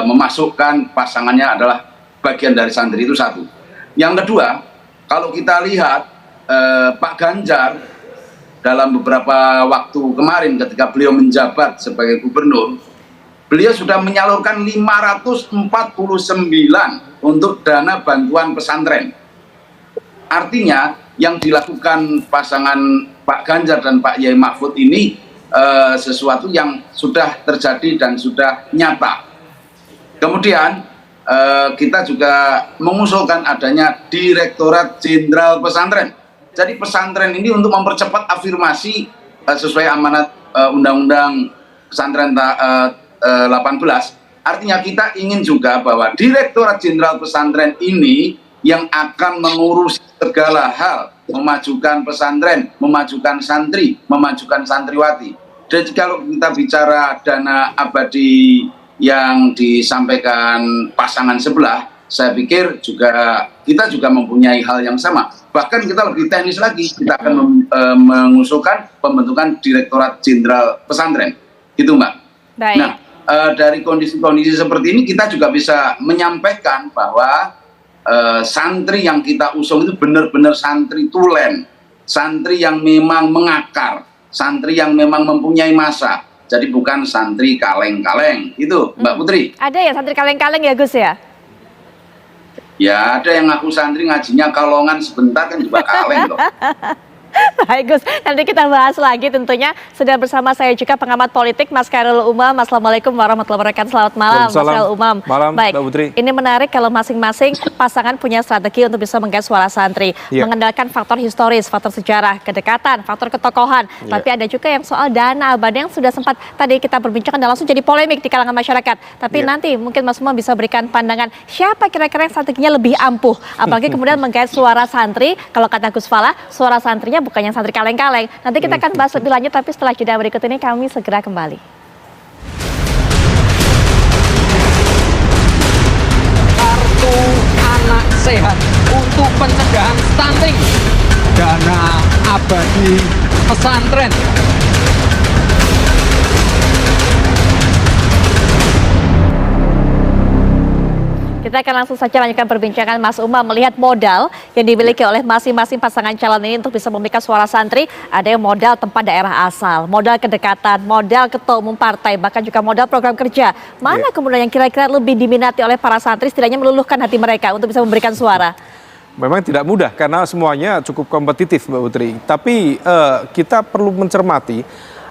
memasukkan pasangannya adalah bagian dari santri, itu satu. Yang kedua, kalau kita lihat Pak Ganjar dalam beberapa waktu kemarin ketika beliau menjabat sebagai gubernur, beliau sudah menyalurkan 549 untuk dana bantuan pesantren. Artinya yang dilakukan pasangan Pak Ganjar dan Pak Yai Mahfud ini sesuatu yang sudah terjadi dan sudah nyata. Kemudian kita juga mengusulkan adanya Direktorat Jenderal Pesantren. Jadi pesantren ini untuk mempercepat afirmasi sesuai amanat Undang-Undang Pesantren 18, artinya kita ingin juga bahwa Direktorat Jenderal Pesantren ini yang akan mengurus segala hal, memajukan pesantren, memajukan santri, memajukan santriwati. Dan kalau kita bicara dana abadi yang disampaikan pasangan sebelah, saya pikir kita juga mempunyai hal yang sama. Bahkan kita lebih teknis lagi, kita akan mengusulkan pembentukan Direktorat Jenderal Pesantren. Itu Mbak. Baik. Nah, dari kondisi-kondisi seperti ini kita juga bisa menyampaikan bahwa santri yang kita usung itu benar-benar santri tulen, santri yang memang mengakar, santri yang memang mempunyai masa. Jadi bukan santri kaleng-kaleng, itu Mbak Putri. Ada ya santri kaleng-kaleng ya Gus ya? Ya ada yang ngaku santri ngajinya kalongan sebentar kan juga kaleng loh. Baik Gus, nanti kita bahas lagi tentunya. Sudah bersama saya juga pengamat politik Mas Khairul Umam. Assalamualaikum warahmatullahi wabarakatuh. Selamat malam Mas Khairul Umam. Malam, baik, Mbak Putri. Ini menarik kalau masing-masing pasangan punya strategi untuk bisa menggait suara santri. Mengandalkan faktor historis, faktor sejarah, kedekatan, faktor ketokohan. Tapi ada juga yang soal dana abadi yang sudah sempat tadi kita berbincangkan dan langsung jadi polemik di kalangan masyarakat. Tapi nanti mungkin Mas Umam bisa berikan pandangan siapa kira-kira yang strateginya lebih ampuh. Apalagi kemudian menggait suara santri. Kalau kata Gus Fala, suara santrinya bukannya santri kaleng-kaleng. Nanti kita akan bahas lebih lanjut, tapi setelah jeda berikut ini kami segera kembali. Kartu anak sehat untuk pencegahan stunting, dana abadi pesantren. Kita akan langsung saja lanjutkan perbincangan Mas Umam. Melihat modal yang dimiliki oleh masing-masing pasangan calon ini untuk bisa memiliki suara santri, ada yang modal tempat daerah asal, modal kedekatan, modal ketua umum partai, bahkan juga modal program kerja. Mana kemudian yang kira-kira lebih diminati oleh para santri, setidaknya meluluhkan hati mereka untuk bisa memberikan suara? Memang tidak mudah karena semuanya cukup kompetitif, Mbak Putri. Tapi kita perlu mencermati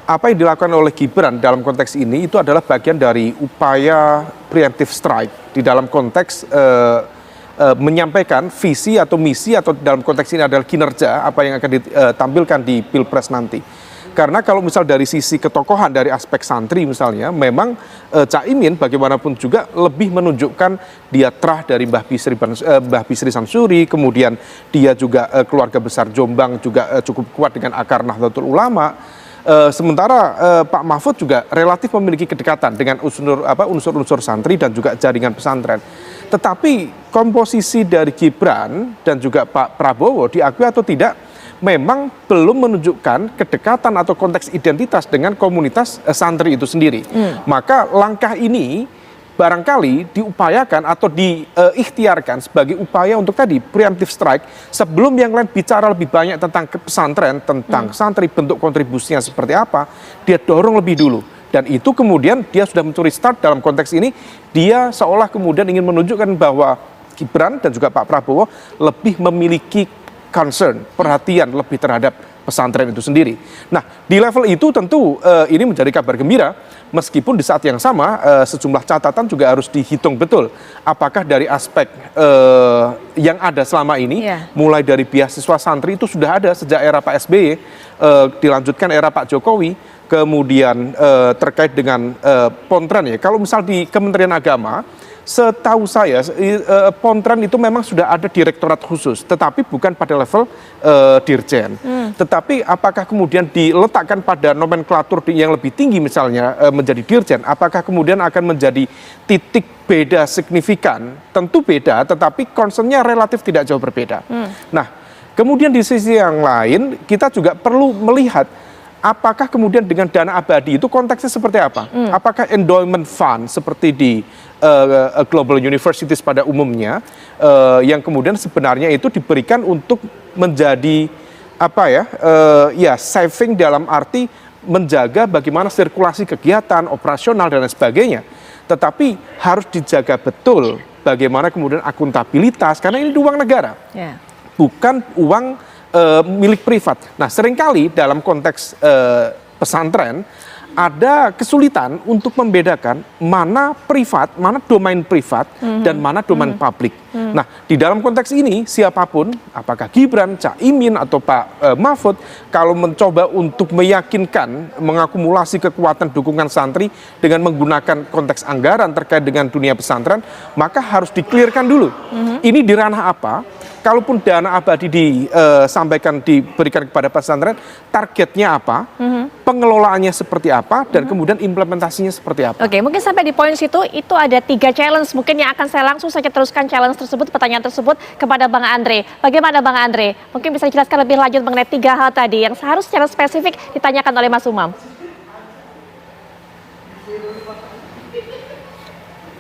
apa yang dilakukan oleh Gibran dalam konteks ini itu adalah bagian dari upaya preemptive strike di dalam konteks menyampaikan visi atau misi atau dalam konteks ini adalah kinerja apa yang akan ditampilkan di Pilpres nanti. Karena kalau misal dari sisi ketokohan dari aspek santri misalnya, memang Caimin bagaimanapun juga lebih menunjukkan dia terah dari Mbah Bisri Samsuri, kemudian dia juga keluarga besar Jombang juga cukup kuat dengan akar Nahdlatul Ulama. Sementara Pak Mahfud juga relatif memiliki kedekatan dengan unsur-unsur santri dan juga jaringan pesantren. Tetapi komposisi dari Gibran dan juga Pak Prabowo diakui atau tidak memang belum menunjukkan kedekatan atau konteks identitas dengan komunitas santri itu sendiri. Maka langkah ini barangkali diupayakan atau diikhtiarkan sebagai upaya untuk tadi preemptive strike sebelum yang lain bicara lebih banyak tentang pesantren, tentang santri, bentuk kontribusinya seperti apa, dia dorong lebih dulu. Dan itu kemudian dia sudah mencuri start dalam konteks ini, dia seolah kemudian ingin menunjukkan bahwa Gibran dan juga Pak Prabowo lebih memiliki concern, perhatian lebih terhadap pesantren itu sendiri. Nah, di level itu tentu ini menjadi kabar gembira, meskipun di saat yang sama sejumlah catatan juga harus dihitung betul. Apakah dari aspek yang ada selama ini, mulai dari beasiswa santri itu sudah ada sejak era Pak SBY, dilanjutkan era Pak Jokowi, kemudian terkait dengan Pontren ya. Kalau misal di Kementerian Agama, setahu saya Pontren itu memang sudah ada direktorat khusus, tetapi bukan pada level dirjen. Tetapi apakah kemudian diletakkan pada nomenklatur yang lebih tinggi misalnya menjadi dirjen, apakah kemudian akan menjadi titik beda signifikan? Tentu beda, tetapi concernnya relatif tidak jauh berbeda. Nah, kemudian di sisi yang lain kita juga perlu melihat apakah kemudian dengan dana abadi itu konteksnya seperti apa? Apakah endowment fund seperti di global universities pada umumnya yang kemudian sebenarnya itu diberikan untuk menjadi saving dalam arti menjaga bagaimana sirkulasi kegiatan operasional dan lain sebagainya. Tetapi harus dijaga betul bagaimana kemudian akuntabilitas karena ini uang negara, bukan uang milik privat. Nah, seringkali dalam konteks pesantren ada kesulitan untuk membedakan mana privat, mana domain privat dan mana domain publik. Nah, di dalam konteks ini siapapun, apakah Gibran, Caimin atau Pak Mahfud, kalau mencoba untuk meyakinkan mengakumulasi kekuatan dukungan santri dengan menggunakan konteks anggaran terkait dengan dunia pesantren, maka harus diklirkan dulu. Ini di ranah apa? Kalaupun dana abadi disampaikan diberikan kepada pesantren, targetnya apa, pengelolaannya seperti apa, dan kemudian implementasinya seperti apa. Oke, mungkin sampai di poin situ itu ada 3 challenge mungkin yang akan saya langsung saja teruskan challenge tersebut, pertanyaan tersebut kepada Bang Andre. Bagaimana Bang Andre? Mungkin bisa dijelaskan lebih lanjut mengenai 3 hal tadi yang harus secara spesifik ditanyakan oleh Mas Umam.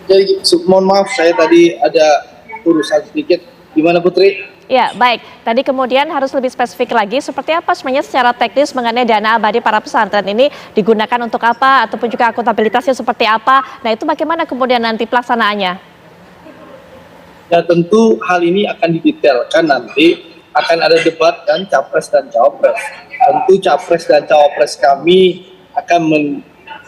Jadi mohon maaf saya tadi ada urusan sedikit. Gimana Putri? Ya, baik. Tadi kemudian harus lebih spesifik lagi, seperti apa sebenarnya secara teknis mengenai dana abadi para pesantren ini digunakan untuk apa, ataupun juga akuntabilitasnya seperti apa. Nah, itu bagaimana kemudian nanti pelaksanaannya? Ya tentu hal ini akan didetailkan nanti, akan ada debat kan Capres dan Cawapres. Tentu Capres dan Cawapres kami akan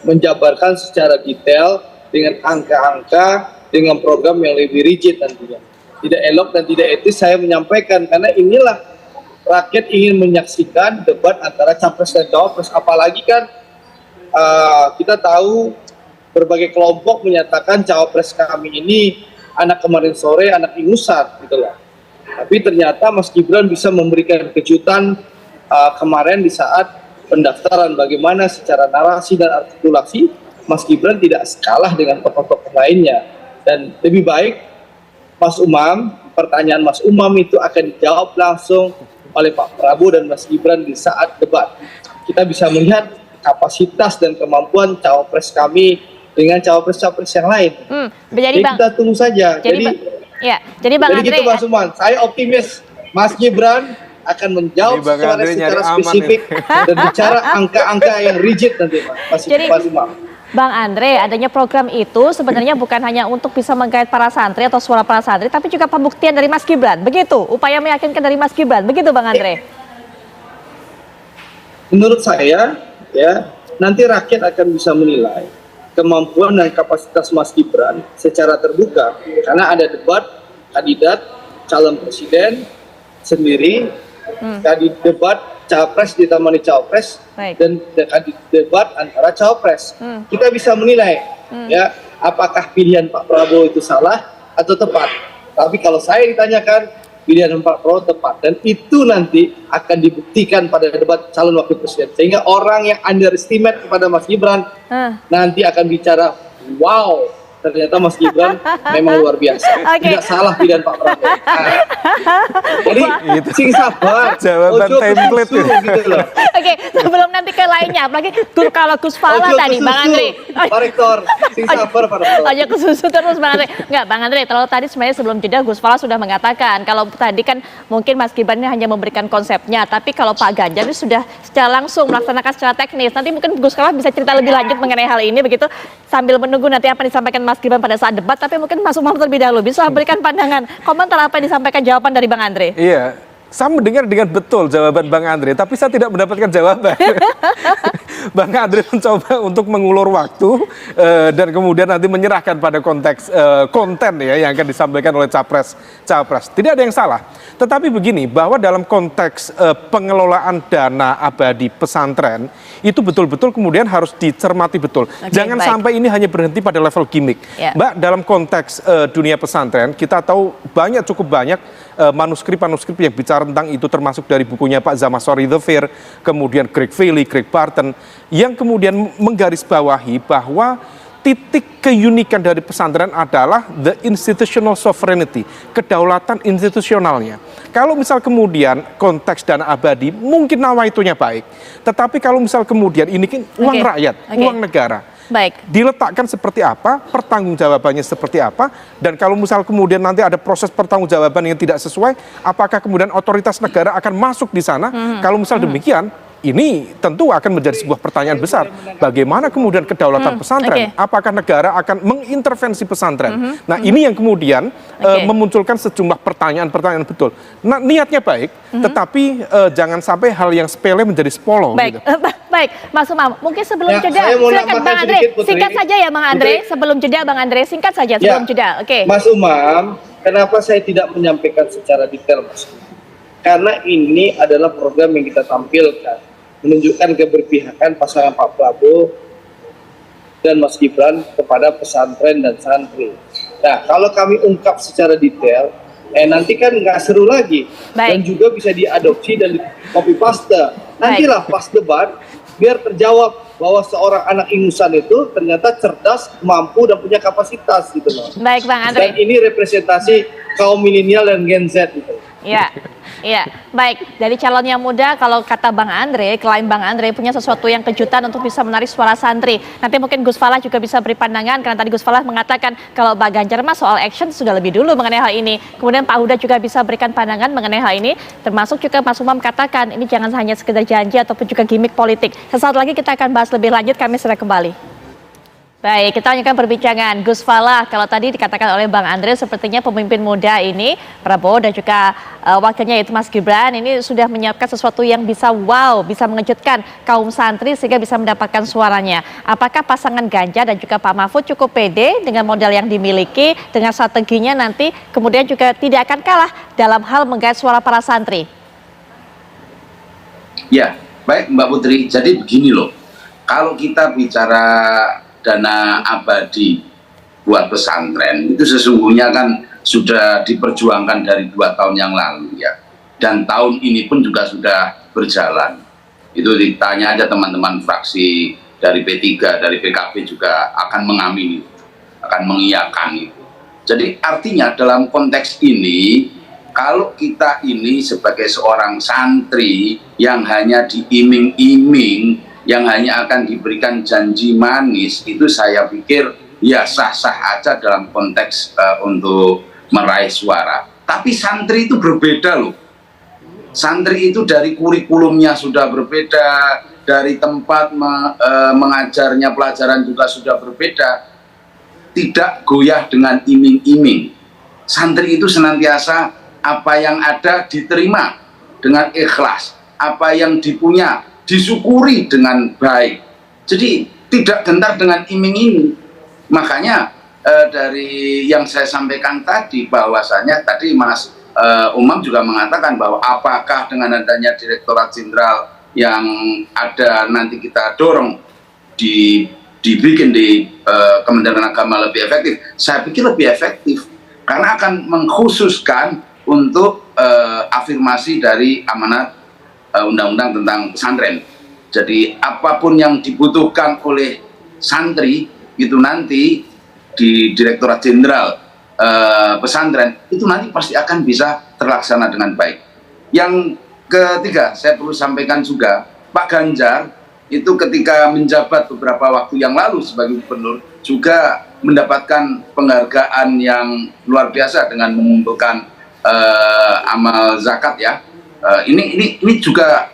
menjabarkan secara detail dengan angka-angka, dengan program yang lebih rigid nantinya. Tidak elok dan tidak etis saya menyampaikan, karena inilah rakyat ingin menyaksikan debat antara Capres dan Cawapres. Apalagi kan kita tahu berbagai kelompok menyatakan Cawapres kami ini anak kemarin sore, anak ingusan gitu loh. Tapi ternyata Mas Gibran bisa memberikan kejutan kemarin di saat pendaftaran, bagaimana secara narasi dan artikulasi Mas Gibran tidak kalah dengan tokoh-tokoh lainnya. Dan lebih baik Mas Umam, pertanyaan Mas Umam itu akan dijawab langsung oleh Pak Prabowo dan Mas Gibran di saat debat. Kita bisa melihat kapasitas dan kemampuan cawapres kami dengan cawapres-cawapres yang lain. Jadi kita tunggu saja. Jadi Bang Andre, gitu Mas Umam, saya optimis Mas Gibran akan menjawab secara spesifik dan bicara angka-angka yang rigid nanti Mas Umam. Bang Andre, adanya program itu sebenarnya bukan hanya untuk bisa menggait para santri atau suara para santri, tapi juga pembuktian dari Mas Gibran. Begitu, upaya meyakinkan dari Mas Gibran. Begitu Bang Andre? Menurut saya, ya nanti rakyat akan bisa menilai kemampuan dan kapasitas Mas Gibran secara terbuka. Karena ada debat kandidat calon presiden sendiri, debat Capres ditemani Cawapres, dan debat antara Cawapres. Kita bisa menilai ya apakah pilihan Pak Prabowo itu salah atau tepat. Tapi kalau saya ditanyakan, pilihan Pak Prabowo tepat, dan itu nanti akan dibuktikan pada debat calon wakil presiden. Sehingga orang yang underestimate kepada Mas Gibran nanti akan bicara, wow, ternyata Mas Gibran memang luar biasa. Tidak salah pilihan Pak Prabowo. Jadi sing sabar, jawaban template gitu loh. Oke, sebelum nanti ke lainnya, apalagi kalau Gus Fala tadi, Bang Andre. Pak Rektor, sing sabar Pak Rektor. Aja kesusu terus Bang Andre. Enggak, Bang Andre, kalau tadi sebenarnya sebelum jeda Gus Fala sudah mengatakan, kalau tadi kan mungkin Mas Gibran ini hanya memberikan konsepnya, tapi kalau Pak Ganjar ini sudah secara langsung melaksanakan secara teknis. Nanti mungkin Gus Fala bisa cerita lebih lanjut mengenai hal ini, begitu sambil menunggu nanti apa yang disampaikan Mas Gibran pada saat debat, tapi mungkin Mas Umam terlebih dahulu bisa berikan pandangan, komentar apa yang disampaikan, jawaban dari Bang Andre. Iya, saya mendengar dengan betul jawaban Bang Andre, tapi saya tidak mendapatkan jawaban. Bang Andre mencoba untuk mengulur waktu dan kemudian nanti menyerahkan pada konteks konten ya yang akan disampaikan oleh Capres. Tidak ada yang salah. Tetapi begini, bahwa dalam konteks pengelolaan dana abadi pesantren itu betul-betul kemudian harus dicermati betul. Jangan sampai ini hanya berhenti pada level gimmick. Mbak, dalam konteks dunia pesantren kita tahu cukup banyak manuskrip-manuskrip yang bicara tentang itu, termasuk dari bukunya Pak Zamasori The Fair, kemudian Greg Veiley, Greg Barton, yang kemudian menggarisbawahi bahwa titik keunikan dari pesantren adalah the institutional sovereignty, kedaulatan institusionalnya. Kalau misal kemudian konteks dana abadi, mungkin nawaitunya baik, tetapi kalau misal kemudian ini kan uang rakyat, uang negara, diletakkan seperti apa, pertanggungjawabannya seperti apa, dan kalau misal kemudian nanti ada proses pertanggungjawaban yang tidak sesuai, apakah kemudian otoritas negara akan masuk di sana? Kalau misal demikian, ini tentu akan menjadi sebuah pertanyaan besar. Bagaimana kemudian kedaulatan pesantren? Apakah negara akan mengintervensi pesantren? Nah, ini yang kemudian memunculkan sejumlah pertanyaan-pertanyaan betul. Nah, niatnya baik, tetapi jangan sampai hal yang sepele menjadi spolo. Baik, gitu. Baik, Mas Umam. Mungkin sebelum jeda, silakan Bang Andre. Singkat saja ya, Bang Andre. Sebelum jeda, Bang Andre, singkat saja sebelum jeda. Mas Umam, kenapa saya tidak menyampaikan secara detail, Mas? Karena ini adalah program yang kita tampilkan, menunjukkan keberpihakan pasangan Pak Prabowo dan Mas Gibran kepada pesantren dan santri. Nah, kalau kami ungkap secara detail, nanti kan nggak seru lagi. Dan juga bisa diadopsi dan di copy paste. Nantilah pas debat, biar terjawab bahwa seorang anak ingusan itu ternyata cerdas, mampu, dan punya kapasitas gitu loh. Baik, Bang Andre. Dan ini representasi kaum milenial dan Gen Z gitu. Iya. Baik, dari calon yang muda, kalau kata Bang Andre, klaim Bang Andre punya sesuatu yang kejutan untuk bisa menarik suara santri. Nanti mungkin Gus Falah juga bisa beri pandangan, karena tadi Gus Falah mengatakan kalau Pak Ganjar mah soal action sudah lebih dulu mengenai hal ini. Kemudian Pak Huda juga bisa berikan pandangan mengenai hal ini, termasuk juga Mas Umam katakan ini jangan hanya sekedar janji ataupun juga gimmick politik. Sesaat lagi kita akan bahas lebih lanjut, kami segera kembali. Baik, kita lanjutkan perbincangan. Gus Falah, kalau tadi dikatakan oleh Bang Andre, sepertinya pemimpin muda ini, Prabowo dan juga wakilnya yaitu Mas Gibran, ini sudah menyiapkan sesuatu yang bisa bisa mengejutkan kaum santri sehingga bisa mendapatkan suaranya. Apakah pasangan Ganjar dan juga Pak Mahfud cukup pede dengan modal yang dimiliki, dengan strateginya nanti kemudian juga tidak akan kalah dalam hal menggait suara para santri? Ya, baik Mbak Putri. Jadi begini loh, kalau kita bicara dana abadi buat pesantren itu sesungguhnya kan sudah diperjuangkan dari 2 tahun yang lalu ya, dan tahun ini pun juga sudah berjalan. Itu ditanya aja teman-teman fraksi dari P3, dari PKB juga akan mengamini, akan mengiyakan itu. Jadi artinya dalam konteks ini, kalau kita ini sebagai seorang santri yang hanya diiming-iming, yang hanya akan diberikan janji manis, itu saya pikir ya sah-sah aja dalam konteks untuk meraih suara. Tapi santri itu berbeda loh. Santri itu dari kurikulumnya sudah berbeda, dari tempat mengajarnya pelajaran juga sudah berbeda. Tidak goyah dengan iming-iming. Santri itu senantiasa apa yang ada diterima dengan ikhlas, apa yang dipunya disyukuri dengan baik. Jadi tidak gentar dengan iming-iming. Makanya dari yang saya sampaikan tadi, bahwasanya tadi Mas Umam juga mengatakan bahwa apakah dengan adanya Direktorat Jenderal yang ada nanti kita dorong dibikin di Kementerian Agama lebih efektif. Saya pikir lebih efektif karena akan mengkhususkan untuk afirmasi dari amanat undang-undang tentang pesantren. Jadi apapun yang dibutuhkan oleh santri itu nanti di Direktorat Jenderal Pesantren itu nanti pasti akan bisa terlaksana dengan baik. Yang ketiga, saya perlu sampaikan juga, Pak Ganjar itu ketika menjabat beberapa waktu yang lalu sebagai gubernur juga mendapatkan penghargaan yang luar biasa dengan mengumpulkan amal zakat ya. Ini juga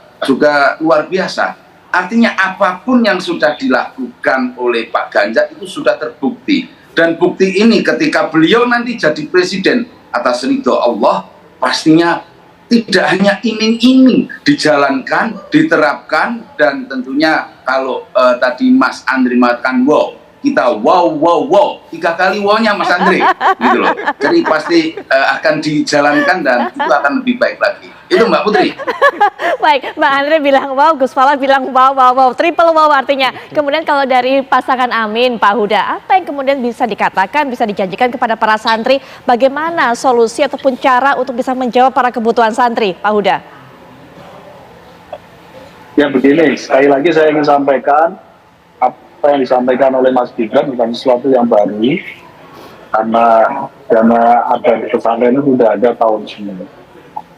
luar biasa. Artinya apapun yang sudah dilakukan oleh Pak Ganjar itu sudah terbukti, dan bukti ini ketika beliau nanti jadi presiden atas ridho Allah, pastinya tidak hanya iming-iming, dijalankan, diterapkan, dan tentunya kalau tadi Mas Andri mengatakan wow, kita wow 3 kali wow-nya Mas Andri gitu loh. Jadi pasti akan dijalankan dan itu akan lebih baik lagi. Itu Mbak Putri. Baik, Mbak Andre bilang wow, Gus Falah bilang wow, triple wow artinya. Kemudian kalau dari pasangan Amin, Pak Huda, apa yang kemudian bisa dikatakan, bisa dijanjikan kepada para santri, bagaimana solusi ataupun cara untuk bisa menjawab para kebutuhan santri, Pak Huda? Ya begini, sekali lagi saya ingin sampaikan, apa yang disampaikan oleh Mas Gibran bukan sesuatu yang baru, karena dana ada di pesantren itu sudah ada tahun sebelumnya.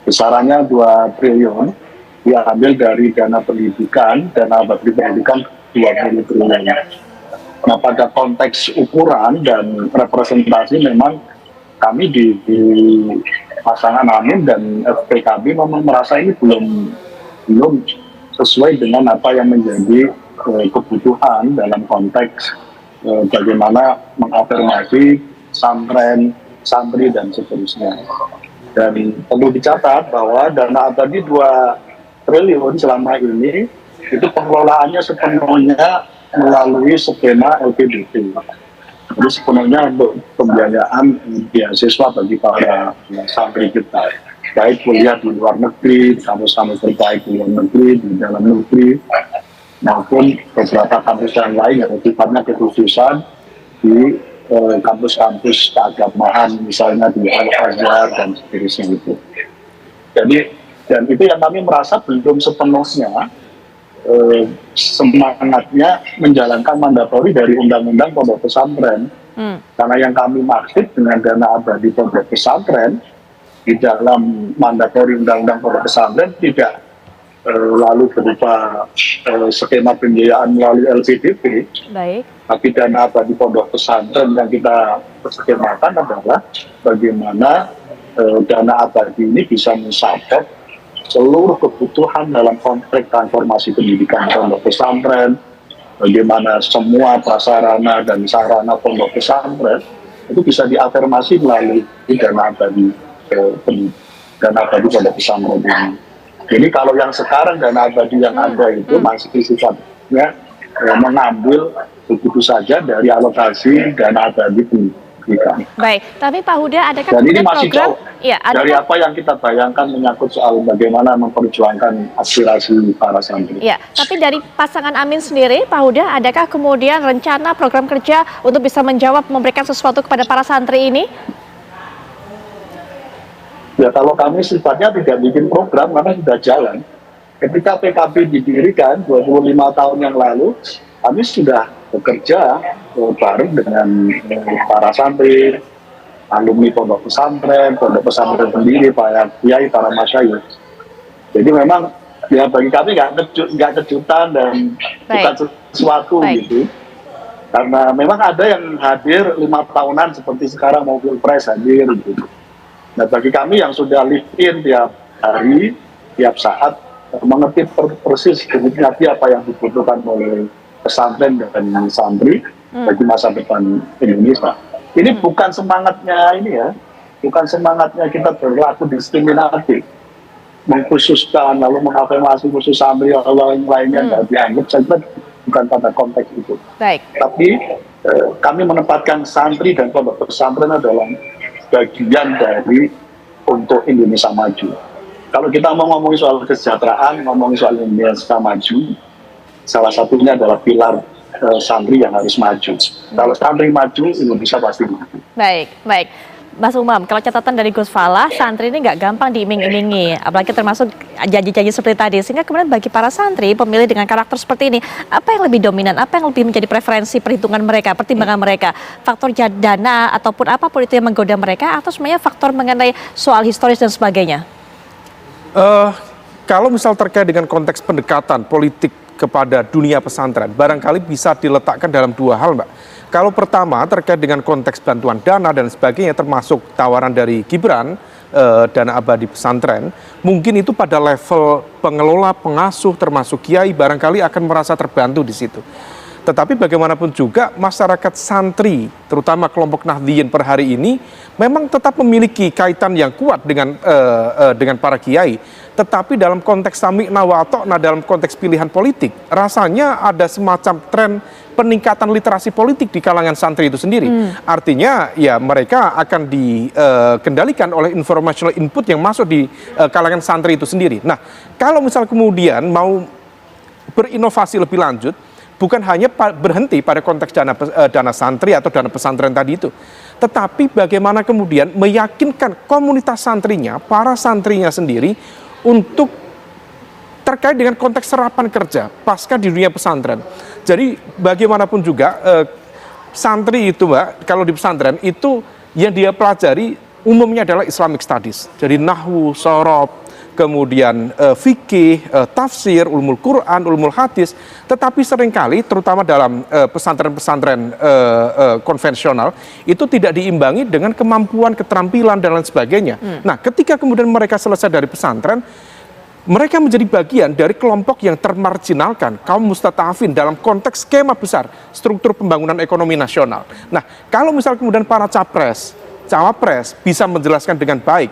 Besarannya 2 triliun, diambil dari dana pendidikan, dana abadi pendidikan 20 triliun. Nah pada konteks ukuran dan representasi memang kami di pasangan Amin dan PKB memang merasa ini belum sesuai dengan apa yang menjadi kebutuhan dalam konteks bagaimana mengafirmasi santri dan seterusnya. Dan perlu dicatat bahwa dana abadi 2 triliun selama ini itu pengelolaannya sepenuhnya melalui skema LPDP. Jadi sepenuhnya untuk pembiayaan beasiswa bagi para santri kita, baik kuliah di luar negeri, kampus-kampus terbaik di luar negeri, di dalam negeri, maupun beberapa kampus yang lain yang sifatnya kekhususan di kampus-kampus keagamaan, misalnya di Al-Azhar dan seterusnya itu. Jadi, dan itu yang kami merasa belum sepenuhnya semangatnya menjalankan mandatori dari Undang-Undang Pondok Pesantren. Karena yang kami maksud dengan dana abadi pondok pesantren di dalam mandatori undang-undang pondok pesantren tidak lalu berupa skema pembiayaan melalui LPDP. Baik. Tapi dana abadi pondok pesantren yang kita skemakan adalah bagaimana dana abadi ini bisa mensupport seluruh kebutuhan dalam konteks transformasi pendidikan pondok pesantren, bagaimana semua prasarana dan sarana pondok pesantren itu bisa diafirmasi melalui dana abadi pondok pesantren ini. Jadi kalau yang sekarang dana abadi yang ada itu masih sifatnya mengambil begitu saja dari alokasi dana abadi pendidikan. Baik, tapi Pak Huda, adakah Dan ini kemudian masih program? jauh Ya, dari adakah? apa yang kita bayangkan menyangkut soal bagaimana memperjuangkan aspirasi para santri. Ya, tapi dari pasangan Amin sendiri, Pak Huda, adakah kemudian rencana program kerja untuk bisa menjawab, memberikan sesuatu kepada para santri ini? Ya kalau kami sifatnya tidak bikin program karena sudah jalan. Ketika PKB didirikan 25 tahun yang lalu, kami sudah bekerja bareng dengan para santri, alumni pondok pesantren sendiri, para kiai, para masyayikh. Jadi memang ya bagi kami nggak kejutan dan bukan sesuatu gitu. Karena memang ada yang hadir 5 tahunan seperti sekarang mau pilpres hadir gitu. Nah bagi kami yang sudah live in tiap hari, tiap saat, mengerti persis kebutuhan apa yang dibutuhkan oleh pesantren dan santri bagi masa depan Indonesia. Ini bukan semangatnya ini ya, bukan semangatnya kita berlaku diskriminatif, mengkhususkan lalu mengafirmasi khusus santri Allah yang lainnya nggak dianggap. Saya kira bukan pada konteks itu. Baik. Tapi kami menempatkan santri dan pondok pesantren adalah bagian dari untuk Indonesia maju. Kalau kita mau ngomongin soal kesejahteraan, ngomongin soal Indonesia maju, salah satunya adalah pilar santri yang harus maju. Kalau santri maju, Indonesia pasti maju. Baik, baik. Mas Umam, kalau catatan dari Gus Falah, santri ini nggak gampang diiming-imingi, apalagi termasuk janji-janji seperti tadi. Sehingga kemudian bagi para santri, pemilih dengan karakter seperti ini, apa yang lebih dominan, apa yang lebih menjadi preferensi perhitungan mereka, pertimbangan mereka? Faktor dana ataupun apapun itu yang menggoda mereka, atau sebenarnya faktor mengenai soal historis dan sebagainya? Kalau misal terkait dengan konteks pendekatan politik kepada dunia pesantren, barangkali bisa diletakkan dalam 2 hal, Mbak. Kalau pertama terkait dengan konteks bantuan dana dan sebagainya, termasuk tawaran dari Gibran, dana abadi pesantren, mungkin itu pada level pengelola, pengasuh, termasuk kiai, barangkali akan merasa terbantu di situ. Tetapi bagaimanapun juga masyarakat santri, terutama kelompok Nahdliyin per hari ini, memang tetap memiliki kaitan yang kuat dengan para kiai. Tetapi dalam konteks sami'na wa ata'na, dalam konteks pilihan politik, rasanya ada semacam tren peningkatan literasi politik di kalangan santri itu sendiri. Artinya ya mereka akan dikendalikan oleh informational input yang masuk di kalangan santri itu sendiri. Nah, kalau misal kemudian mau berinovasi lebih lanjut, bukan hanya berhenti pada konteks dana santri atau dana pesantren tadi itu, tetapi bagaimana kemudian meyakinkan komunitas santrinya, para santrinya sendiri untuk terkait dengan konteks serapan kerja pasca di dunia pesantren. Jadi bagaimanapun juga santri itu, Mbak, kalau di pesantren itu yang dia pelajari umumnya adalah Islamic Studies. Jadi nahwu, shorob, kemudian fikih, tafsir, ulumul Quran, ulumul hadis, tetapi seringkali terutama dalam pesantren-pesantren konvensional itu tidak diimbangi dengan kemampuan, keterampilan dan lain sebagainya. Nah, ketika kemudian mereka selesai dari pesantren, mereka menjadi bagian dari kelompok yang termarginalkan, kaum mustata'afin dalam konteks skema besar struktur pembangunan ekonomi nasional. Nah, kalau misal kemudian para capres, cawapres bisa menjelaskan dengan baik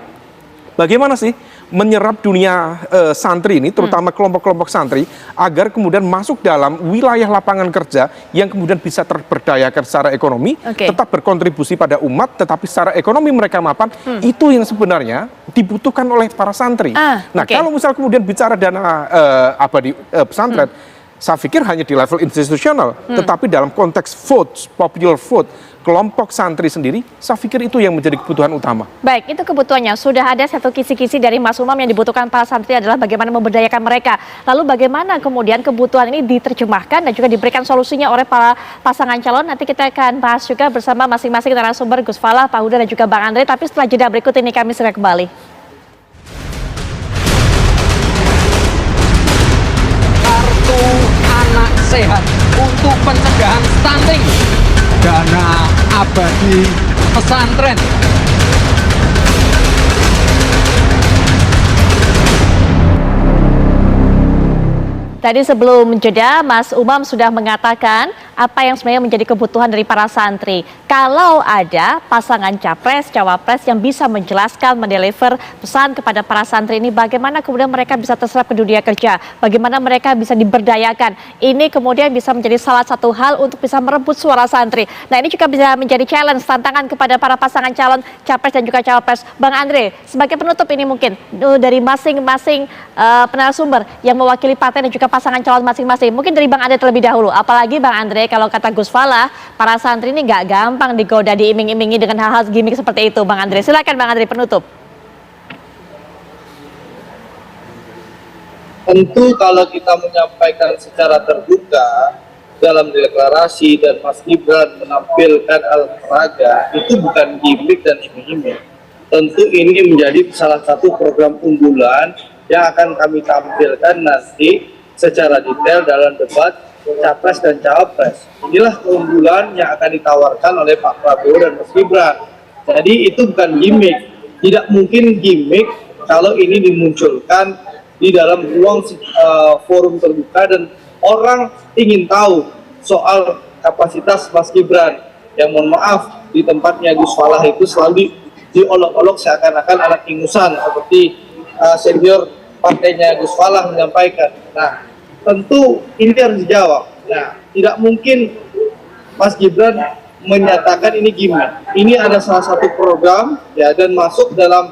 bagaimana sih menyerap dunia santri ini, terutama kelompok-kelompok santri, agar kemudian masuk dalam wilayah lapangan kerja yang kemudian bisa terberdayakan secara ekonomi, tetap berkontribusi pada umat, tetapi secara ekonomi mereka mapan, itu yang sebenarnya dibutuhkan oleh para santri. Nah, kalau misal kemudian bicara dana abadi pesantren, saya pikir hanya di level institusional, tetapi dalam konteks vote, popular vote, kelompok santri sendiri, saya pikir itu yang menjadi kebutuhan utama. Baik, itu kebutuhannya. Sudah ada satu kisi-kisi dari Mas Umam yang dibutuhkan para santri adalah bagaimana memberdayakan mereka. Lalu bagaimana kemudian kebutuhan ini diterjemahkan dan juga diberikan solusinya oleh para pasangan calon. Nanti kita akan bahas juga bersama masing-masing narasumber, Gus Falah, Pak Huda dan juga Bang Andre. Tapi setelah jeda berikut ini kami segera kembali. Kartu anak sehat untuk pencegahan stunting. Dana abadi pesantren. Tadi sebelum jeda, Mas Umam sudah mengatakan apa yang sebenarnya menjadi kebutuhan dari para santri. Kalau ada pasangan capres, cawapres yang bisa menjelaskan, mendeliver pesan kepada para santri ini, bagaimana kemudian mereka bisa terserap ke dunia kerja, bagaimana mereka bisa diberdayakan. Ini kemudian bisa menjadi salah satu hal untuk bisa merebut suara santri. Nah, ini juga bisa menjadi challenge, tantangan kepada para pasangan calon capres dan juga cawapres. Bang Andre, sebagai penutup ini mungkin dari masing-masing penarasumber yang mewakili partai dan juga pasangan calon masing-masing. Mungkin dari Bang Andre terlebih dahulu. Apalagi Bang Andre, kalau kata Gus Falah, para santri ini nggak gampang digoda, diiming-imingi dengan hal-hal gimmick seperti itu. Bang Andre, silakan Bang Andre penutup. Tentu kalau kita menyampaikan secara terbuka dalam deklarasi dan Mas Gibran menampilkan olahraga, itu bukan gimmick dan iming-iming. Tentu ini menjadi salah satu program unggulan yang akan kami tampilkan nanti secara detail dalam debat Capres dan Cawapres. Inilah keunggulan yang akan ditawarkan oleh Pak Prabowo dan Mas Gibran. Jadi itu bukan gimmick. Tidak mungkin gimmick kalau ini dimunculkan di dalam ruang forum terbuka dan orang ingin tahu soal kapasitas Mas Gibran. Yang mohon maaf, di tempatnya Gus Falah itu selalu diolok-olok seakan-akan anak ingusan seperti senior partainya Gus Falah menyampaikan. Nah, tentu ini harus dijawab. Nah, tidak mungkin Mas Gibran menyatakan ini gimmick. Ini ada salah satu program ya dan masuk dalam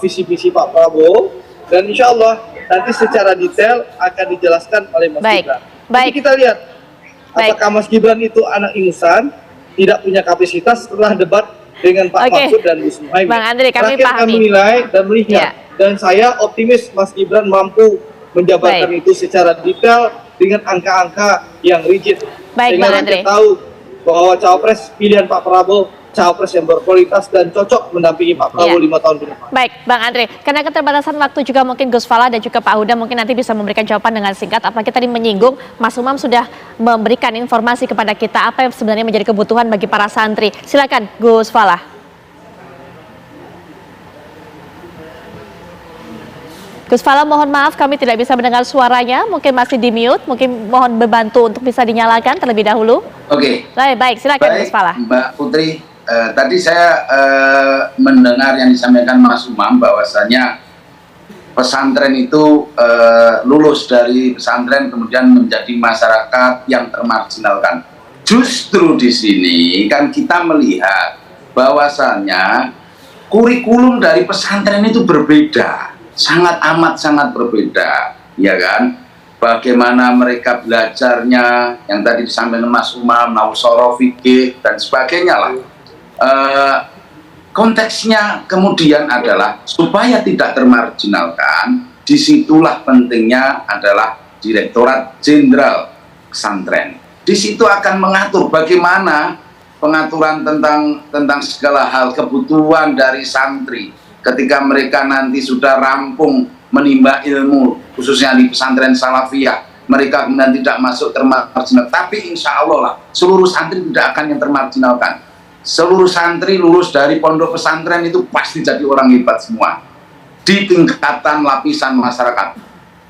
visi-visi Pak Prabowo dan insya Allah nanti secara detail akan dijelaskan oleh Mas Gibran. Jadi kita lihat apakah Mas Gibran itu anak ingusan, tidak punya kapasitas setelah debat dengan Pak Mahfud dan Gus Muhaimin. Bang Andre, kami pahami. Kami menilai dan melihat. Dan saya optimis Mas Gibran mampu menjabarkan itu secara detail dengan angka-angka yang rigid. Sehingga kita tahu bahwa cawapres pilihan Pak Prabowo, cawapres yang berkualitas dan cocok mendampingi Pak Prabowo 5 tahun ke depan. Baik, Bang Andre, karena keterbatasan waktu juga mungkin Gus Falah dan juga Pak Huda mungkin nanti bisa memberikan jawaban dengan singkat. Apalagi tadi menyinggung, Mas Umam sudah memberikan informasi kepada kita apa yang sebenarnya menjadi kebutuhan bagi para santri. Silakan Gus Falah. Gus Falah, mohon maaf kami tidak bisa mendengar suaranya, mungkin masih di mute, mungkin mohon membantu untuk bisa dinyalakan terlebih dahulu. Oke. Baik, silakan Gus Falah. Mbak Putri, tadi saya mendengar yang disampaikan Mas Umam bahwasanya pesantren itu lulus dari pesantren kemudian menjadi masyarakat yang termarginalkan. Justru di sini kan kita melihat bahwasanya kurikulum dari pesantren itu berbeda. Sangat berbeda, ya kan? Bagaimana mereka belajarnya, yang tadi disampaikan Mas Umam, Nausoro, fikih, dan sebagainya lah. Konteksnya kemudian adalah supaya tidak termarginalkan, disitulah pentingnya adalah Direktorat Jenderal Pesantren. Di situ akan mengatur bagaimana pengaturan tentang segala hal kebutuhan dari santri. Ketika mereka nanti sudah rampung menimba ilmu, khususnya di pesantren Salafiyah, mereka kemudian tidak masuk termarginal. Tapi insya Allah lah, seluruh santri tidak akan yang termarginalkan. Seluruh santri lulus dari pondok pesantren itu pasti jadi orang hebat semua di tingkatan lapisan masyarakat.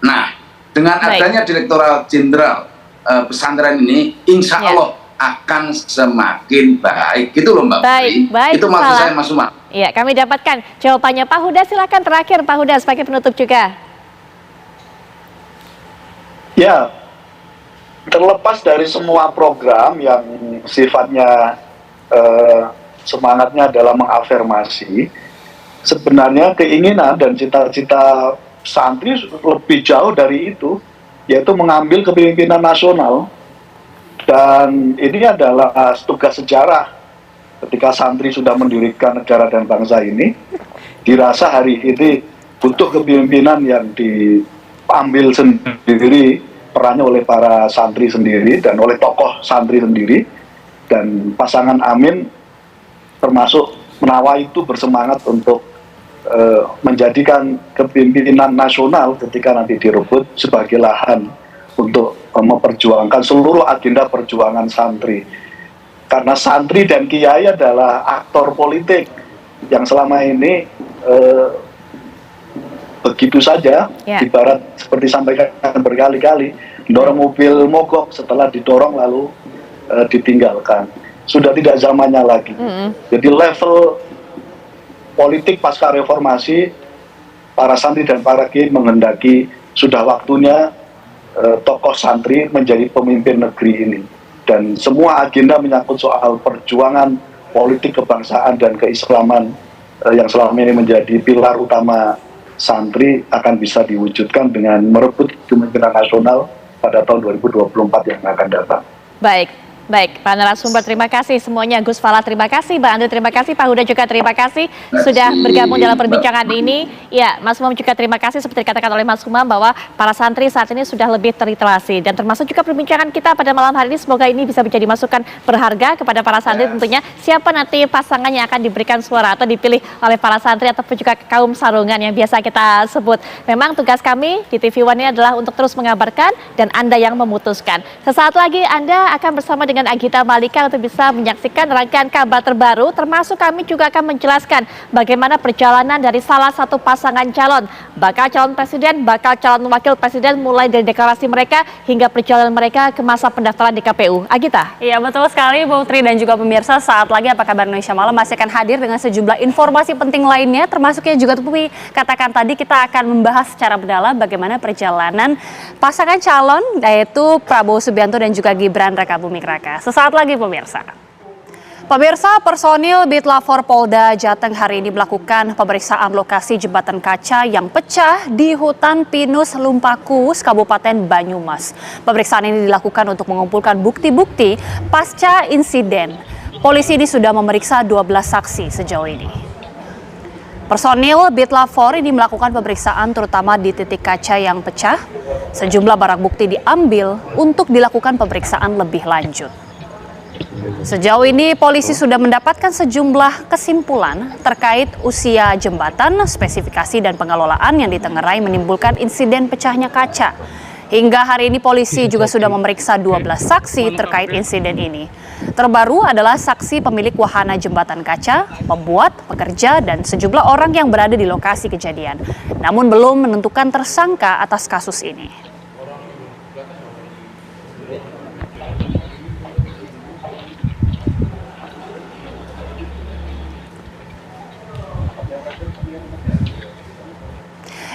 Nah, dengan adanya Direktorat Jenderal Pesantren ini, insya Allah akan semakin baik. Gitu loh Mbak Putri. Baik, itu maksud saya Mas Umam. Iya, kami dapatkan jawabannya. Pak Huda, silakan terakhir Pak Huda sebagai penutup juga. Ya, terlepas dari semua program yang sifatnya semangatnya adalah mengafirmasi, sebenarnya keinginan dan cita-cita santri lebih jauh dari itu, yaitu mengambil kepemimpinan nasional. Dan ini adalah tugas sejarah ketika santri sudah mendirikan negara dan bangsa ini, dirasa hari ini butuh kepemimpinan yang diambil sendiri perannya oleh para santri sendiri dan oleh tokoh santri sendiri, dan pasangan Amin termasuk Menawa itu bersemangat untuk menjadikan kepemimpinan nasional ketika nanti direbut sebagai lahan untuk memperjuangkan seluruh agenda perjuangan santri. Karena santri dan kiai adalah aktor politik yang selama ini begitu saja, ibarat seperti sampaikan berkali-kali, dorong mobil mogok, setelah didorong lalu ditinggalkan. Sudah tidak zamannya lagi. Jadi level politik pasca reformasi, para santri dan para kiai menghendaki sudah waktunya tokoh santri menjadi pemimpin negeri ini. Dan semua agenda menyangkut soal perjuangan politik kebangsaan dan keislaman yang selama ini menjadi pilar utama santri akan bisa diwujudkan dengan merebut kepemimpinan nasional pada tahun 2024 yang akan datang. Baik, Pak narasumber terima kasih semuanya. Gus Fala terima kasih, Mbak Andre terima kasih, Pak Huda juga terima kasih sudah bergabung dalam perbincangan ini. Ya, Mas Umam juga terima kasih seperti dikatakan oleh Mas Umam bahwa para santri saat ini sudah lebih terliterasi, dan termasuk juga perbincangan kita pada malam hari ini, semoga ini bisa menjadi masukan berharga kepada para santri tentunya, siapa nanti pasangan yang akan diberikan suara atau dipilih oleh para santri ataupun juga kaum sarungan yang biasa kita sebut. Memang tugas kami di TV One ini adalah untuk terus mengabarkan dan Anda yang memutuskan. Sesaat lagi Anda akan bersama dengan Agita Malika untuk bisa menyaksikan rangkaian kabar terbaru, termasuk kami juga akan menjelaskan bagaimana perjalanan dari salah satu pasangan calon, bakal calon presiden, bakal calon wakil presiden, mulai dari deklarasi mereka hingga perjalanan mereka ke masa pendaftaran di KPU. Agita? Iya betul sekali Bu Tri dan juga pemirsa, saat lagi Apa Kabar Indonesia Malam masih akan hadir dengan sejumlah informasi penting lainnya, termasuknya juga Tupi katakan tadi kita akan membahas secara mendalam bagaimana perjalanan pasangan calon yaitu Prabowo Subianto dan juga Gibran Rakabuming Raka. Sesaat lagi pemirsa. Pemirsa, personil Bitlafor Polda Jateng hari ini melakukan pemeriksaan lokasi jembatan kaca yang pecah di hutan pinus Lumpakus, Kabupaten Banyumas. Pemeriksaan ini dilakukan untuk mengumpulkan bukti-bukti pasca insiden. Polisi ini sudah memeriksa 12 saksi sejauh ini. Personil Bitlafor ini melakukan pemeriksaan terutama di titik kaca yang pecah. Sejumlah barang bukti diambil untuk dilakukan pemeriksaan lebih lanjut. Sejauh ini polisi sudah mendapatkan sejumlah kesimpulan terkait usia jembatan, spesifikasi dan pengelolaan yang ditengarai menimbulkan insiden pecahnya kaca. Hingga hari ini polisi juga sudah memeriksa 12 saksi terkait insiden ini. Terbaru adalah saksi pemilik wahana jembatan kaca, pembuat, pekerja, dan sejumlah orang yang berada di lokasi kejadian. Namun belum menentukan tersangka atas kasus ini.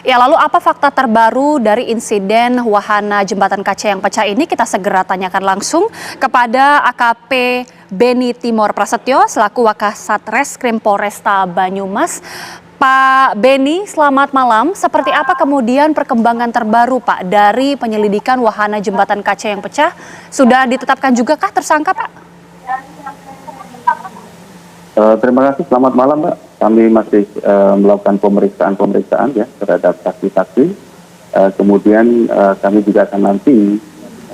Ya, lalu apa fakta terbaru dari insiden wahana jembatan kaca yang pecah ini? Kita segera tanyakan langsung kepada AKP Beni Timor Prasetyo selaku Wakasat Reskrim Polresta Banyumas. Pak Beni, selamat malam. Seperti apa kemudian perkembangan terbaru Pak dari penyelidikan wahana jembatan kaca yang pecah? Sudah ditetapkan juga kah tersangka Pak? Terima kasih, selamat malam Mbak. Kami masih melakukan pemeriksaan ya terhadap saksi-saksi. Kemudian kami juga akan nanti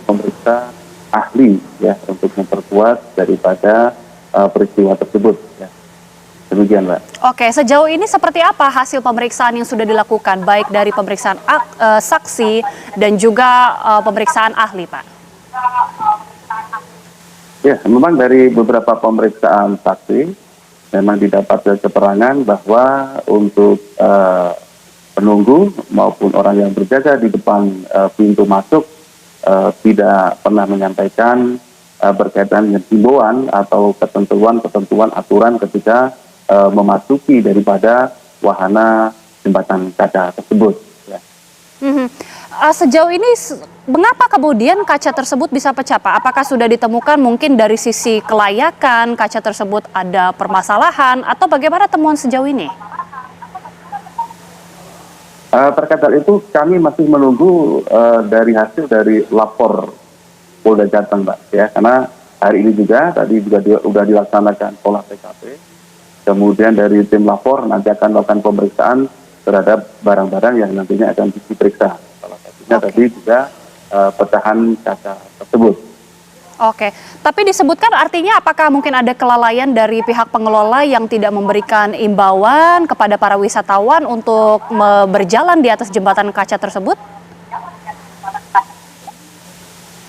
memeriksa ahli ya untuk memperkuat daripada peristiwa tersebut. Ya. Demikian Mbak. Oke, sejauh ini seperti apa hasil pemeriksaan yang sudah dilakukan baik dari pemeriksaan saksi dan juga pemeriksaan ahli Pak? Ya, memang dari beberapa pemeriksaan saksi memang didapat keterangan bahwa untuk penunggu maupun orang yang berjaga di depan pintu masuk tidak pernah menyampaikan berkaitan dengan himbauan atau ketentuan aturan ketika memasuki daripada wahana jembatan kaca tersebut. Ya. Sejauh ini mengapa kemudian kaca tersebut bisa pecah Pak? Apakah sudah ditemukan mungkin dari sisi kelayakan kaca tersebut ada permasalahan atau bagaimana temuan sejauh ini? Terkait hal itu kami masih menunggu dari hasil dari lapor Polda Jateng Mbak ya, karena hari ini juga tadi juga sudah dilaksanakan pola TKP. Kemudian dari tim lapor nanti akan melakukan pemeriksaan terhadap barang-barang yang nantinya akan diperiksa. Salah satunya tadi juga pecahan kaca tersebut. Oke, tapi disebutkan artinya apakah mungkin ada kelalaian dari pihak pengelola yang tidak memberikan imbauan kepada para wisatawan untuk berjalan di atas jembatan kaca tersebut?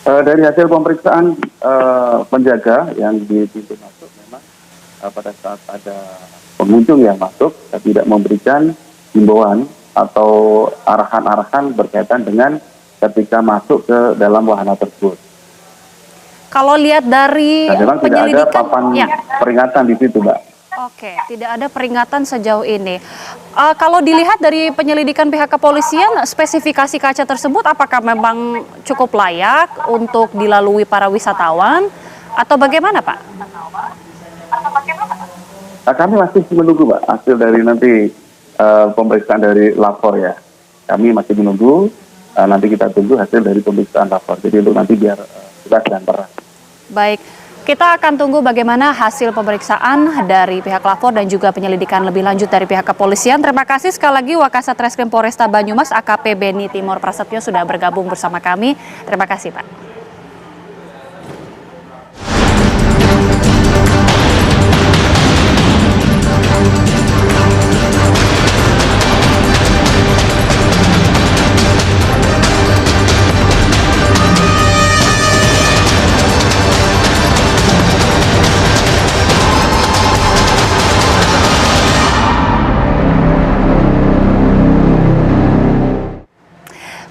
Dari hasil pemeriksaan penjaga yang di pintu masuk memang pada saat ada pengunjung yang masuk tidak memberikan himbauan atau arahan-arahan berkaitan dengan ketika masuk ke dalam wahana tersebut. Kalau lihat dari memang penyelidikan, tidak ada papan peringatan di situ, Mbak. Oke, tidak ada peringatan sejauh ini. Kalau dilihat dari penyelidikan pihak kepolisian, spesifikasi kaca tersebut apakah memang cukup layak untuk dilalui para wisatawan atau bagaimana, Pak? Kami masih menunggu, Pak, hasil dari nanti pemeriksaan dari lapor ya. Kami masih menunggu, nanti kita tunggu hasil dari pemeriksaan lapor. Jadi untuk nanti biar jelas dan terang. Baik, kita akan tunggu bagaimana hasil pemeriksaan dari pihak lapor dan juga penyelidikan lebih lanjut dari pihak kepolisian. Terima kasih sekali lagi Wakasat Reskrim Polresta Banyumas AKP Beni Timur Prasetyo sudah bergabung bersama kami. Terima kasih, Pak.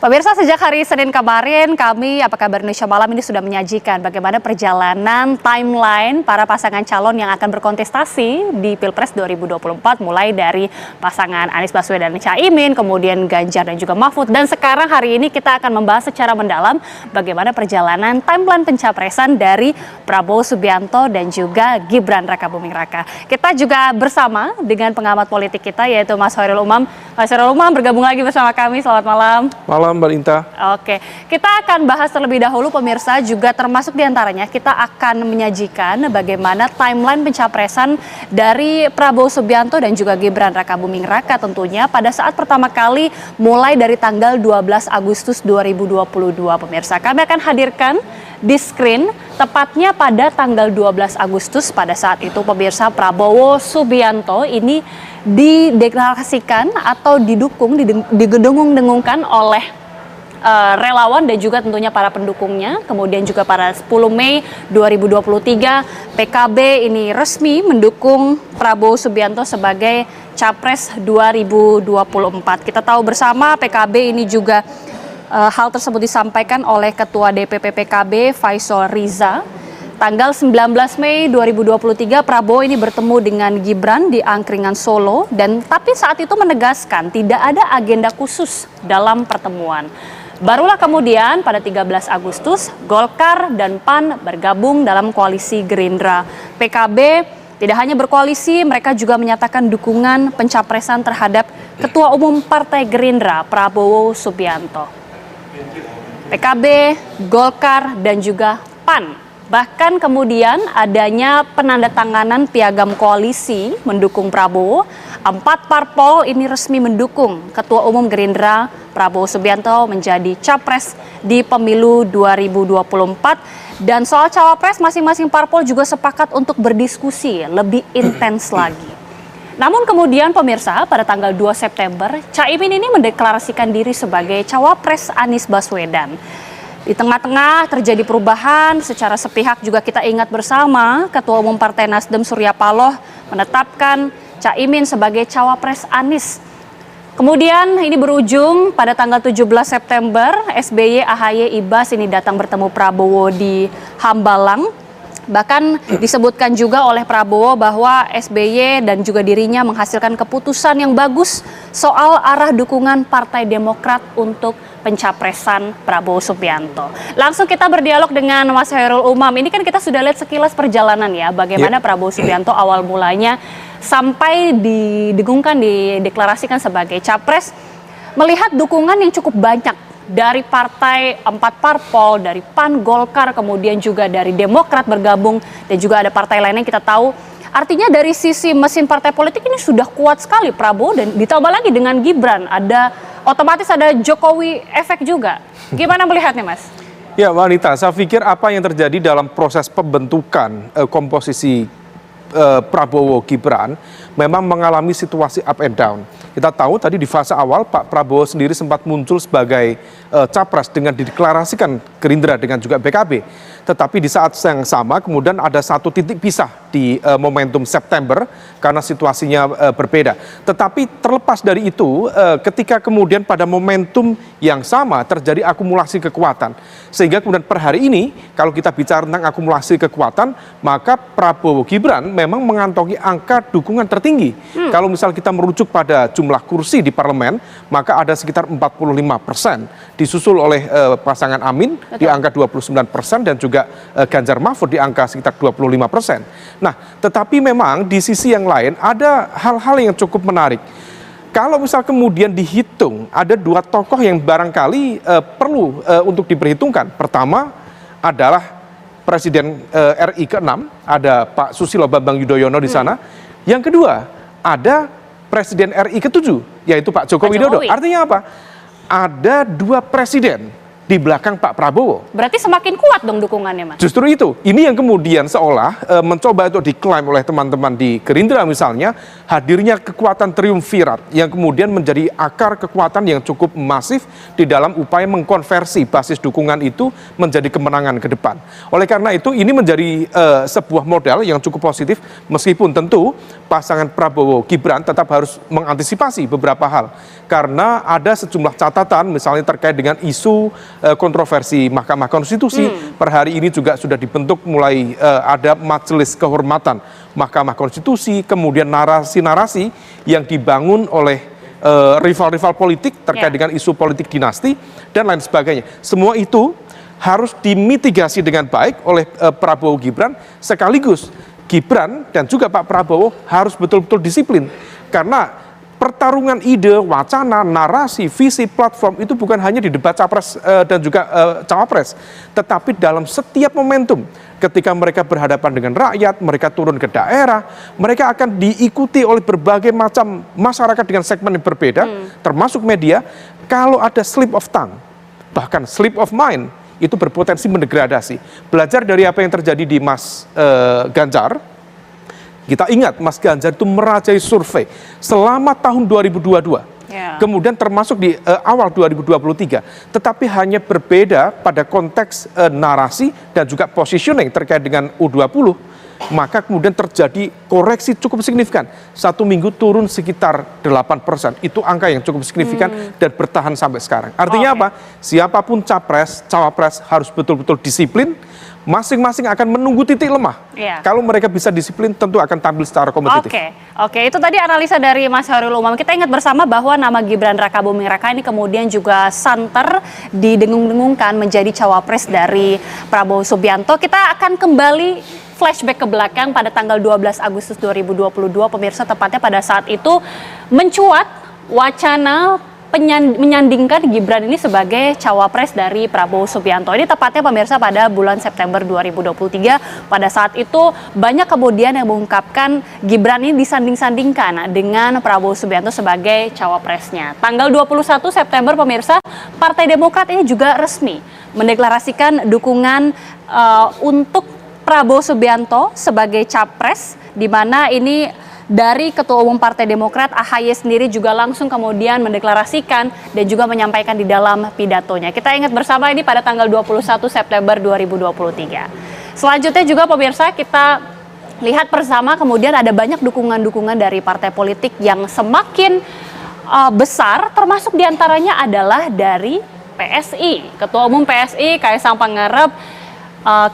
Pemirsa, sejak hari Senin kemarin kami Apa Kabar Indonesia Malam ini sudah menyajikan bagaimana perjalanan timeline para pasangan calon yang akan berkontestasi di Pilpres 2024 mulai dari pasangan Anies Baswedan dan Caimin, kemudian Ganjar dan juga Mahfud, dan sekarang hari ini kita akan membahas secara mendalam bagaimana perjalanan timeline pencapresan dari Prabowo Subianto dan juga Gibran Rakabuming Raka. Kita juga bersama dengan pengamat politik kita yaitu Mas Hoirul Umam. Mas Hoirul Umam bergabung lagi bersama kami. Selamat malam. Malam Mbak Inta. Oke, kita akan bahas terlebih dahulu pemirsa, juga termasuk diantaranya kita akan menyajikan bagaimana timeline pencapresan dari Prabowo Subianto dan juga Gibran Rakabuming Raka tentunya pada saat pertama kali mulai dari tanggal 12 Agustus 2022 pemirsa. Kami akan hadirkan di screen tepatnya pada tanggal 12 Agustus pada saat itu pemirsa Prabowo Subianto ini dideklarasikan atau didukung, didengung-dengungkan oleh relawan dan juga tentunya para pendukungnya. Kemudian juga pada 10 Mei 2023 PKB ini resmi mendukung Prabowo Subianto sebagai Capres 2024. Kita tahu bersama PKB ini juga hal tersebut disampaikan oleh Ketua DPP PKB Faisal Riza. Tanggal 19 Mei 2023 Prabowo ini bertemu dengan Gibran di Angkringan Solo tapi saat itu menegaskan tidak ada agenda khusus dalam pertemuan. Barulah kemudian pada 13 Agustus Golkar dan PAN bergabung dalam koalisi Gerindra. PKB tidak hanya berkoalisi, mereka juga menyatakan dukungan pencapresan terhadap Ketua Umum Partai Gerindra Prabowo Subianto. PKB, Golkar dan juga PAN. Bahkan kemudian adanya penandatanganan piagam koalisi mendukung Prabowo. 4 parpol ini resmi mendukung Ketua Umum Gerindra Prabowo Subianto menjadi Capres di pemilu 2024. Dan soal Cawapres masing-masing parpol juga sepakat untuk berdiskusi lebih intens lagi. Namun kemudian pemirsa pada tanggal 2 September Caimin ini mendeklarasikan diri sebagai Cawapres Anies Baswedan. Di tengah-tengah terjadi perubahan secara sepihak juga kita ingat bersama Ketua Umum Partai Nasdem Surya Paloh menetapkan Caimin sebagai Cawapres Anies. Kemudian ini berujung pada tanggal 17 September SBY, AHY, Ibas ini datang bertemu Prabowo di Hambalang. Bahkan disebutkan juga oleh Prabowo bahwa SBY dan juga dirinya menghasilkan keputusan yang bagus soal arah dukungan Partai Demokrat untuk pencapresan Prabowo Subianto. Langsung kita berdialog dengan Mas Hoirul Umam. Ini kan kita sudah lihat sekilas perjalanan ya, bagaimana Prabowo Subianto awal mulanya sampai didengungkan, dideklarasikan sebagai capres, melihat dukungan yang cukup banyak dari partai 4 parpol, dari PAN, Golkar, kemudian juga dari Demokrat bergabung, dan juga ada partai lain yang kita tahu. Artinya dari sisi mesin partai politik ini sudah kuat sekali Prabowo, dan ditambah lagi dengan Gibran, otomatis ada Jokowi efek juga. Gimana melihatnya, Mas? Ya, Wanita, saya pikir apa yang terjadi dalam proses pembentukan komposisi Prabowo Gibran memang mengalami situasi up and down. Kita tahu tadi di fase awal Pak Prabowo sendiri sempat muncul sebagai capres dengan dideklarasikan Gerindra dengan juga PKB. Tetapi di saat yang sama kemudian ada satu titik pisah di momentum September karena situasinya berbeda. Tetapi terlepas dari itu, ketika kemudian pada momentum yang sama terjadi akumulasi kekuatan. Sehingga kemudian per hari ini kalau kita bicara tentang akumulasi kekuatan, maka Prabowo Gibran memang mengantongi angka dukungan tertinggi. Kalau misal kita merujuk pada jumlah kursi di parlemen, maka ada sekitar 45%, disusul oleh pasangan Amin di angka 29% dan juga Ganjar Mahfud di angka sekitar 25%. Nah, tetapi memang di sisi yang lain ada hal-hal yang cukup menarik. Kalau misal kemudian dihitung, ada dua tokoh yang barangkali perlu untuk diperhitungkan. Pertama adalah Presiden RI ke-6, ada Pak Susilo Bambang Yudhoyono di sana. Yang kedua, ada Presiden RI ke-7, yaitu Pak Joko Widodo. Artinya apa? Ada dua presiden di belakang Pak Prabowo. Berarti semakin kuat dong dukungannya, Mas? Justru itu. Ini yang kemudian seolah mencoba untuk diklaim oleh teman-teman di Gerindra misalnya, hadirnya kekuatan triumvirat yang kemudian menjadi akar kekuatan yang cukup masif di dalam upaya mengkonversi basis dukungan itu menjadi kemenangan ke depan. Oleh karena itu ini menjadi sebuah modal yang cukup positif, meskipun tentu pasangan Prabowo Gibran tetap harus mengantisipasi beberapa hal. Karena ada sejumlah catatan misalnya terkait dengan isu kontroversi Mahkamah Konstitusi. Per hari ini juga sudah dibentuk mulai ada majelis kehormatan Mahkamah Konstitusi, kemudian narasi-narasi yang dibangun oleh rival-rival politik terkait dengan isu politik dinasti dan lain sebagainya. Semua itu harus dimitigasi dengan baik oleh Prabowo Gibran, sekaligus Gibran dan juga Pak Prabowo harus betul-betul disiplin, karena pertarungan ide, wacana, narasi, visi, platform itu bukan hanya di debat capres dan juga cawapres, tetapi dalam setiap momentum ketika mereka berhadapan dengan rakyat, mereka turun ke daerah, mereka akan diikuti oleh berbagai macam masyarakat dengan segmen yang berbeda, termasuk media. Kalau ada slip of tongue, bahkan slip of mind, itu berpotensi mendegradasi. Belajar dari apa yang terjadi di Mas Ganjar. Kita ingat Mas Ganjar itu merajai survei selama tahun 2022, kemudian termasuk di awal 2023, tetapi hanya berbeda pada konteks narasi dan juga positioning terkait dengan U20, maka kemudian terjadi koreksi cukup signifikan. 1 minggu turun sekitar 8%, itu angka yang cukup signifikan dan bertahan sampai sekarang. Artinya apa? Siapapun capres, cawapres harus betul-betul disiplin, masing-masing akan menunggu titik lemah. Kalau mereka bisa disiplin, tentu akan tampil secara kompetitif. Oke, itu tadi analisa dari Mas Hairul Umam. Kita ingat bersama bahwa nama Gibran Rakabuming Raka ini kemudian juga santer didengung-dengungkan menjadi cawapres dari Prabowo Subianto. Kita akan kembali flashback ke belakang pada tanggal 12 Agustus 2022, pemirsa, tepatnya pada saat itu mencuat wacana menyandingkan Gibran ini sebagai cawapres dari Prabowo Subianto. Ini tepatnya pemirsa pada bulan September 2023. Pada saat itu banyak kemudian yang mengungkapkan Gibran ini disanding-sandingkan dengan Prabowo Subianto sebagai cawapresnya. Tanggal 21 September pemirsa, Partai Demokrat ini juga resmi mendeklarasikan dukungan untuk Prabowo Subianto sebagai capres, di mana ini dari Ketua Umum Partai Demokrat AHY sendiri juga langsung kemudian mendeklarasikan dan juga menyampaikan di dalam pidatonya. Kita ingat bersama ini pada tanggal 21 September 2023. Selanjutnya juga pemirsa, kita lihat bersama kemudian ada banyak dukungan-dukungan dari partai politik yang semakin besar, termasuk diantaranya adalah dari PSI. Ketua Umum PSI Kaisang Pangarep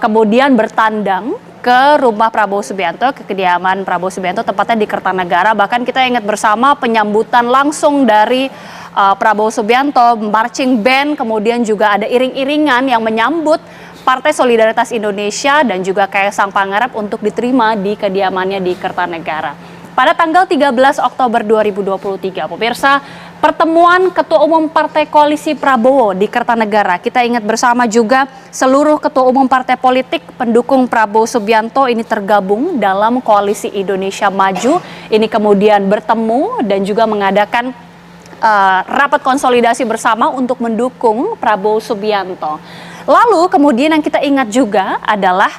kemudian bertandang ke rumah Prabowo Subianto, ke kediaman Prabowo Subianto, tepatnya di Kertanegara. Bahkan kita ingat bersama penyambutan langsung dari Prabowo Subianto, marching band, kemudian juga ada iring-iringan yang menyambut Partai Solidaritas Indonesia dan juga Kaisang Pangarep untuk diterima di kediamannya di Kertanegara. Pada tanggal 13 Oktober 2023, pemirsa, pertemuan Ketua Umum Partai Koalisi Prabowo di Kertanegara. Kita ingat bersama juga seluruh Ketua Umum Partai Politik pendukung Prabowo Subianto ini tergabung dalam Koalisi Indonesia Maju. Ini kemudian bertemu dan juga mengadakan rapat konsolidasi bersama untuk mendukung Prabowo Subianto. Lalu kemudian yang kita ingat juga adalah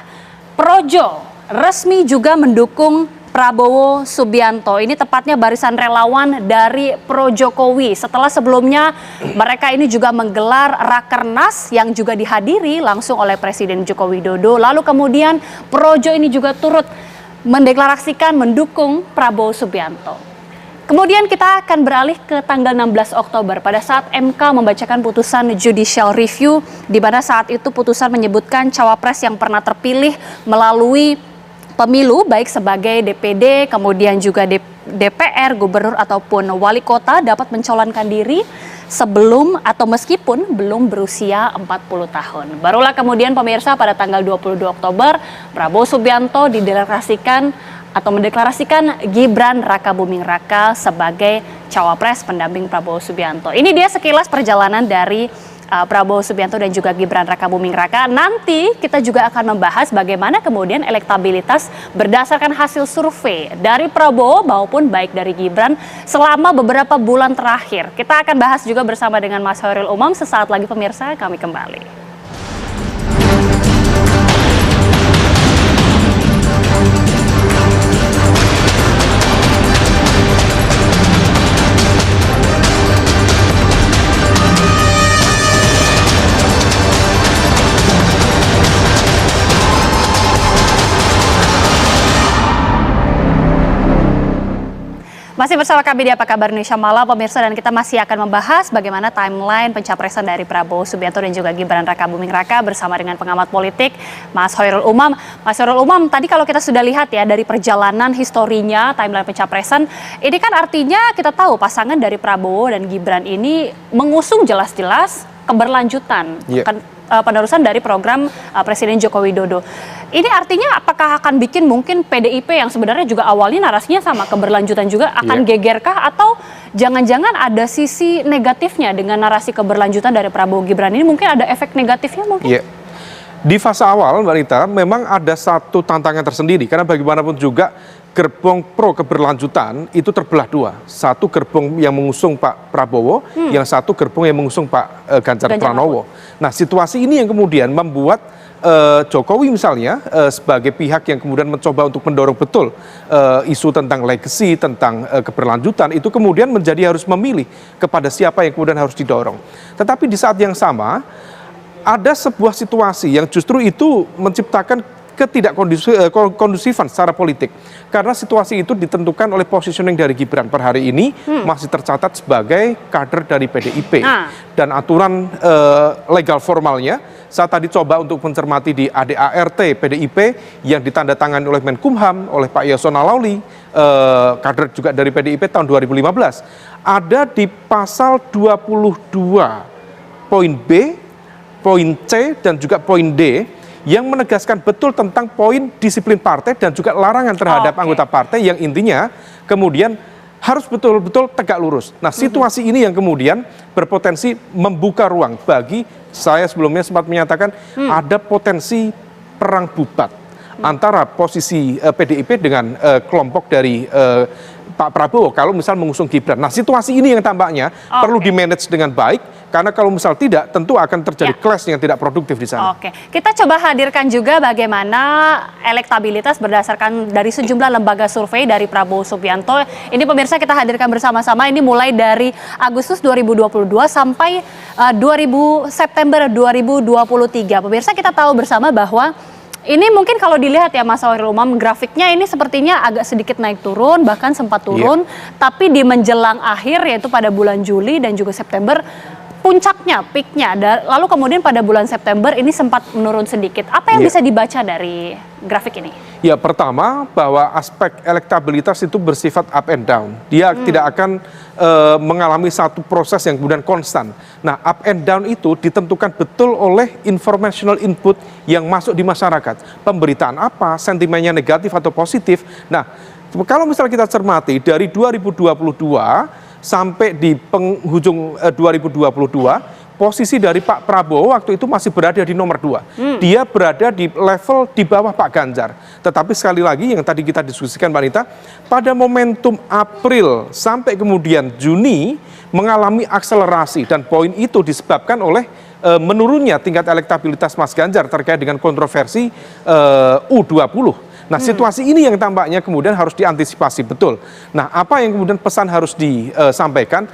Projo resmi juga mendukung Prabowo Subianto. Ini tepatnya barisan relawan dari Pro Jokowi. Setelah sebelumnya mereka ini juga menggelar Rakernas yang juga dihadiri langsung oleh Presiden Joko Widodo. Lalu kemudian Projo ini juga turut mendeklarasikan mendukung Prabowo Subianto. Kemudian kita akan beralih ke tanggal 16 Oktober pada saat MK membacakan putusan judicial review, di mana saat itu putusan menyebutkan cawapres yang pernah terpilih melalui pemilu baik sebagai DPD, kemudian juga DPR, gubernur ataupun wali kota dapat mencalonkan diri sebelum atau meskipun belum berusia 40 tahun. Barulah kemudian pemirsa pada tanggal 22 Oktober Prabowo Subianto mendeklarasikan Gibran Rakabuming Raka sebagai cawapres pendamping Prabowo Subianto. Ini dia sekilas perjalanan dari Prabowo Subianto dan juga Gibran Rakabuming Raka. Nanti kita juga akan membahas bagaimana kemudian elektabilitas berdasarkan hasil survei dari Prabowo maupun baik dari Gibran selama beberapa bulan terakhir. Kita akan bahas juga bersama dengan Mas Khairul Umam. Sesaat lagi pemirsa, kami kembali. Masih bersama kami di Apa Kabar Indonesia Malam, pemirsa, dan kita masih akan membahas bagaimana timeline pencapresan dari Prabowo Subianto dan juga Gibran Rakabuming Raka bersama dengan pengamat politik Mas Khairul Umam. Mas Khairul Umam, tadi kalau kita sudah lihat ya dari perjalanan historinya timeline pencapresan, ini kan artinya kita tahu pasangan dari Prabowo dan Gibran ini mengusung jelas-jelas keberlanjutan, penerusan dari program Presiden Joko Widodo. Ini artinya apakah akan bikin mungkin PDIP yang sebenarnya juga awalnya narasinya sama keberlanjutan juga akan gegerkah, atau jangan-jangan ada sisi negatifnya dengan narasi keberlanjutan dari Prabowo Gibran ini, mungkin ada efek negatifnya mungkin? Di fase awal Mbak Rita memang ada satu tantangan tersendiri karena bagaimanapun juga gerbong pro keberlanjutan itu terbelah dua. Satu gerbong yang mengusung Pak Prabowo, yang satu gerbong yang mengusung Pak Ganjar Pranowo. Nah, situasi ini yang kemudian membuat Jokowi misalnya sebagai pihak yang kemudian mencoba untuk mendorong betul isu tentang legacy, tentang keberlanjutan, itu kemudian menjadi harus memilih kepada siapa yang kemudian harus didorong. Tetapi di saat yang sama ada sebuah situasi yang justru itu menciptakan ketidakkondusifan secara politik. Karena situasi itu ditentukan oleh positioning dari Gibran per hari ini masih tercatat sebagai kader dari PDIP. Dan aturan legal formalnya, saya tadi coba untuk mencermati di ADART PDIP yang ditandatangani oleh Menkumham, oleh Pak Yasona Lawli, kader juga dari PDIP tahun 2015. Ada di pasal 22 poin B, poin C, dan juga poin D yang menegaskan betul tentang poin disiplin partai dan juga larangan terhadap anggota partai yang intinya kemudian harus betul-betul tegak lurus. Nah, situasi ini yang kemudian berpotensi membuka ruang bagi, saya sebelumnya sempat menyatakan ada potensi perang bubat antara posisi PDIP dengan kelompok dari Pak Prabowo kalau misal mengusung Gibran. Nah, situasi ini yang tampaknya perlu di-manage dengan baik, karena kalau misal tidak, tentu akan terjadi clash yang tidak produktif di sana. Kita coba hadirkan juga bagaimana elektabilitas berdasarkan dari sejumlah lembaga survei dari Prabowo Subianto. Ini pemirsa kita hadirkan bersama-sama, ini mulai dari Agustus 2022 sampai September 2023. Pemirsa, kita tahu bersama bahwa ini mungkin kalau dilihat ya Mas Khairul Umam, grafiknya ini sepertinya agak sedikit naik turun, bahkan sempat turun, tapi di menjelang akhir yaitu pada bulan Juli dan juga September, puncaknya, peaknya, lalu kemudian pada bulan September ini sempat menurun sedikit. Apa yang bisa dibaca dari grafik ini? Ya, pertama bahwa aspek elektabilitas itu bersifat up and down. Dia tidak akan mengalami satu proses yang kemudian konstan. Nah, up and down itu ditentukan betul oleh informational input yang masuk di masyarakat. Pemberitaan apa, sentimennya negatif atau positif. Nah, Kalau misalnya kita cermati dari 2022 sampai di penghujung 2022, posisi dari Pak Prabowo waktu itu masih berada di nomor 2. Dia berada di level di bawah Pak Ganjar. Tetapi sekali lagi yang tadi kita diskusikan Mbak Anita, pada momentum April sampai kemudian Juni mengalami akselerasi, dan poin itu disebabkan oleh menurunnya tingkat elektabilitas Mas Ganjar terkait dengan kontroversi U20. Nah, situasi ini yang tampaknya kemudian harus diantisipasi betul. Nah, apa yang kemudian pesan harus disampaikan?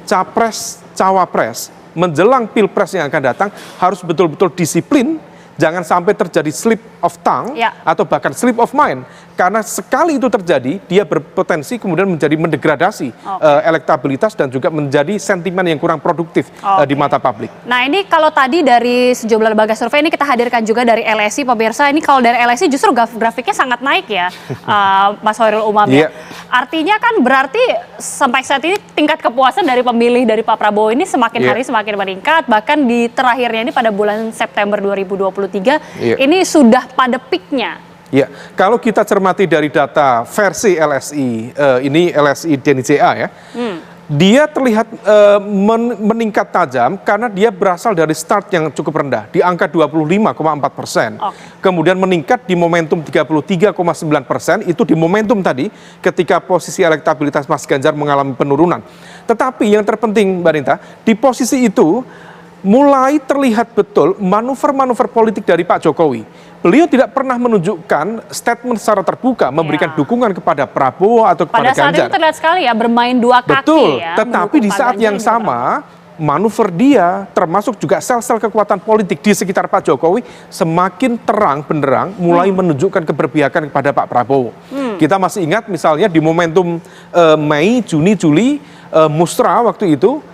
Capres, cawapres menjelang pilpres yang akan datang harus betul-betul disiplin, jangan sampai terjadi slip of tongue atau bahkan slip of mind. Karena sekali itu terjadi, dia berpotensi kemudian mendegradasi elektabilitas dan juga menjadi sentimen yang kurang produktif di mata publik. Nah, ini kalau tadi dari sejumlah lembaga survei, ini kita hadirkan juga dari LSI, pemirsa. Ini kalau dari LSI justru grafiknya sangat naik ya, Mas Hoirul Umam ya. Artinya kan berarti sampai saat ini tingkat kepuasan dari pemilih dari Pak Prabowo ini semakin hari semakin meningkat. Bahkan di terakhirnya ini pada bulan September 2023, ini sudah pada peaknya. Ya, kalau kita cermati dari data versi LSI, ini LSI DNICA ya, dia terlihat meningkat tajam karena dia berasal dari start yang cukup rendah, di angka 25,4%. Kemudian meningkat di momentum 33,9%, itu di momentum tadi ketika posisi elektabilitas Mas Ganjar mengalami penurunan. Tetapi yang terpenting Mbak Nita, di posisi itu mulai terlihat betul manuver-manuver politik dari Pak Jokowi. Beliau tidak pernah menunjukkan statement secara terbuka memberikan dukungan kepada Prabowo atau kepada Ganjar. Pada saat itu terlihat sekali ya bermain dua kaki. Betul, ya. tetapi di saat yang sama manuver dia termasuk juga sel-sel kekuatan politik di sekitar Pak Jokowi semakin terang benderang mulai menunjukkan keberpihakan kepada Pak Prabowo. Kita masih ingat misalnya di momentum Mei, Juni, Juli, Musra waktu itu,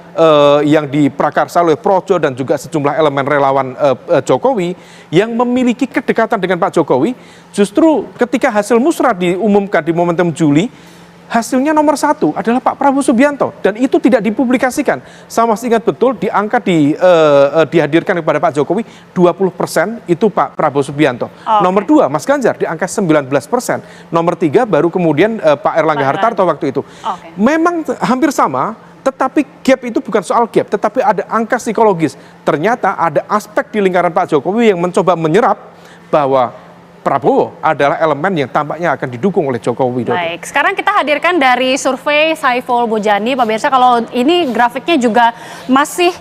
yang diprakarsa oleh Projo dan juga sejumlah elemen relawan Jokowi yang memiliki kedekatan dengan Pak Jokowi, justru ketika hasil musrah diumumkan di momentum Juli, hasilnya nomor 1 adalah Pak Prabowo Subianto, dan itu tidak dipublikasikan. Saya masih ingat betul di angka dihadirkan kepada Pak Jokowi 20% itu Pak Prabowo Subianto. Nomor 2 Mas Ganjar di angka 19%. Nomor 3 baru kemudian Pak Erlangga Hartarto waktu itu. Memang hampir sama. Tetapi gap itu bukan soal gap, tetapi ada angka psikologis. Ternyata ada aspek di lingkaran Pak Jokowi yang mencoba menyerap bahwa Prabowo adalah elemen yang tampaknya akan didukung oleh Jokowi Widodo. Baik, sekarang kita hadirkan dari survei Saiful Mujani, pemirsa. Kalau ini grafiknya juga masih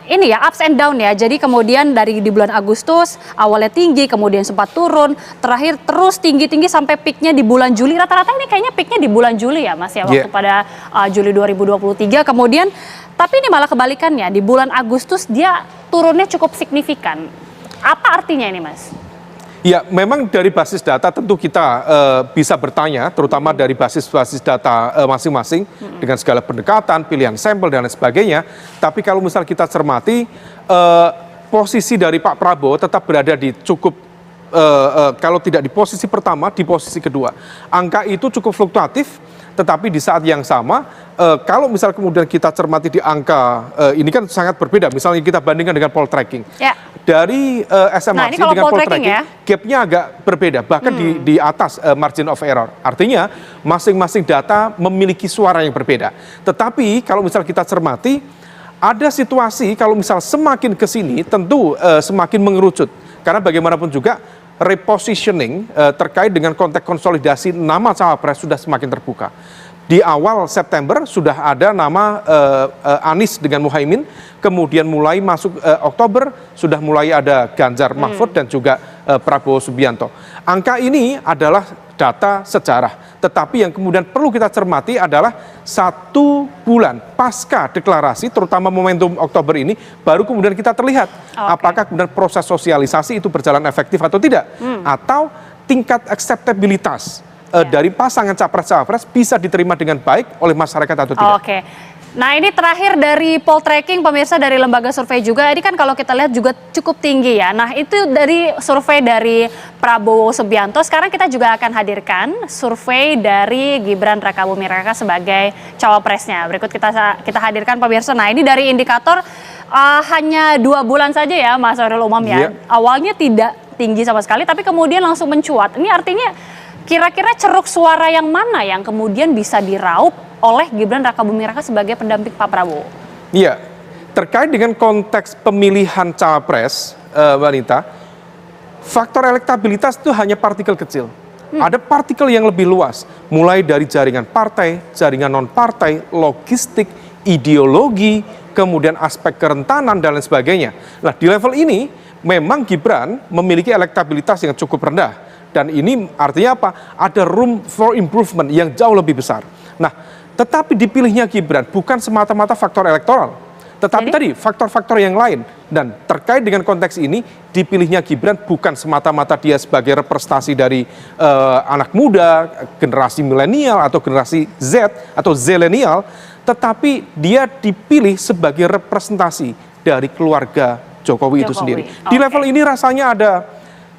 ini ya ups and down ya. Jadi kemudian dari di bulan Agustus awalnya tinggi, kemudian sempat turun, terakhir terus tinggi-tinggi sampai peaknya di bulan Juli. Rata-rata ini kayaknya peaknya di bulan Juli ya Mas ya, waktu pada Juli 2023. Kemudian tapi ini malah kebalikannya, di bulan Agustus dia turunnya cukup signifikan. Apa artinya ini Mas? Ya, memang dari basis data tentu kita bisa bertanya, terutama dari basis-basis data masing-masing dengan segala pendekatan, pilihan sampel dan lain sebagainya. Tapi kalau misal kita cermati, posisi dari Pak Prabowo tetap berada di cukup, kalau tidak di posisi pertama, di posisi kedua. Angka itu cukup fluktuatif, tetapi di saat yang sama, kalau misal kemudian kita cermati di angka, ini kan sangat berbeda, misalnya kita bandingkan dengan poll tracking. Dari SMRC dengan poll tracking, gapnya agak berbeda, bahkan di atas margin of error. Artinya masing-masing data memiliki suara yang berbeda. Tetapi kalau misal kita cermati, ada situasi kalau misal semakin ke sini tentu semakin mengerucut. Karena bagaimanapun juga repositioning terkait dengan konteks konsolidasi nama cawapres sudah semakin terbuka. Di awal September sudah ada nama Anies dengan Muhaimin, kemudian mulai masuk Oktober sudah mulai ada Ganjar Mahfud dan juga Prabowo Subianto. Angka ini adalah data sejarah, tetapi yang kemudian perlu kita cermati adalah 1 bulan pasca deklarasi, terutama momentum Oktober ini, baru kemudian kita terlihat apakah kemudian proses sosialisasi itu berjalan efektif atau tidak, atau tingkat akseptabilitas dari pasangan capres-cawapres bisa diterima dengan baik oleh masyarakat atau tidak. Oke. Nah ini terakhir dari poll tracking pemirsa dari lembaga survei juga, ini kan kalau kita lihat juga cukup tinggi ya. Nah itu dari survei dari Prabowo Subianto. Sekarang kita juga akan hadirkan survei dari Gibran Rakabuming Raka sebagai cawapresnya. Berikut kita hadirkan pemirsa. Nah ini dari indikator hanya 2 bulan saja ya Mas Hoirul Umam ya. Awalnya tidak tinggi sama sekali tapi kemudian langsung mencuat. Ini artinya Kira-kira ceruk suara yang mana yang kemudian bisa diraup oleh Gibran Rakabuming Raka sebagai pendamping Pak Prabowo? Iya, terkait dengan konteks pemilihan cawapres, Mbak Anita, faktor elektabilitas itu hanya partikel kecil. Ada partikel yang lebih luas, mulai dari jaringan partai, jaringan non-partai, logistik, ideologi, kemudian aspek kerentanan, dan lain sebagainya. Nah, di level ini, memang Gibran memiliki elektabilitas yang cukup rendah. Dan ini artinya apa? Ada room for improvement yang jauh lebih besar. Nah, tetapi dipilihnya Gibran bukan semata-mata faktor elektoral. Tetapi tadi faktor-faktor yang lain. Dan terkait dengan konteks ini, dipilihnya Gibran bukan semata-mata dia sebagai representasi dari anak muda, generasi milenial atau generasi Z atau zilenial, tetapi dia dipilih sebagai representasi dari keluarga Jokowi itu sendiri. Di level ini rasanya ada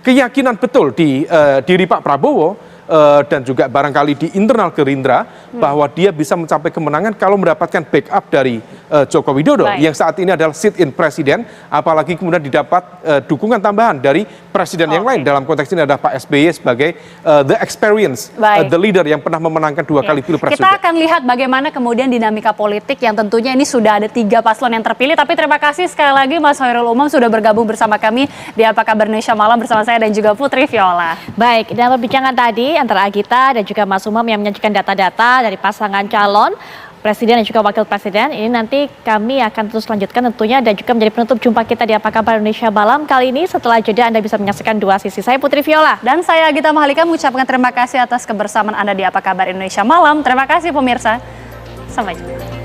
keyakinan betul di diri Pak Prabowo dan juga barangkali di internal Gerindra bahwa dia bisa mencapai kemenangan kalau mendapatkan backup dari Joko Widodo yang saat ini adalah sit-in presiden, apalagi kemudian didapat dukungan tambahan dari presiden yang lain. Dalam konteks ini adalah Pak SBY sebagai the experience, the leader yang pernah memenangkan 2 kali pilpres. Kita akan lihat bagaimana kemudian dinamika politik yang tentunya ini sudah ada 3 paslon yang terpilih. Tapi terima kasih sekali lagi Mas Hoirul Umam sudah bergabung bersama kami di Apa Kabar Indonesia Malam bersama saya dan juga Putri Viola. Baik, dalam perbincangan tadi antara Agita dan juga Mas Umam yang menyajikan data-data dari pasangan calon presiden dan juga wakil presiden, ini nanti kami akan terus lanjutkan tentunya dan juga menjadi penutup jumpa kita di Apa Kabar Indonesia Malam kali ini. Setelah jeda Anda bisa menyaksikan 2 sisi. Saya Putri Viola dan saya Agita Mahalika mengucapkan terima kasih atas kebersamaan Anda di Apa Kabar Indonesia Malam. Terima kasih pemirsa. Sampai jumpa.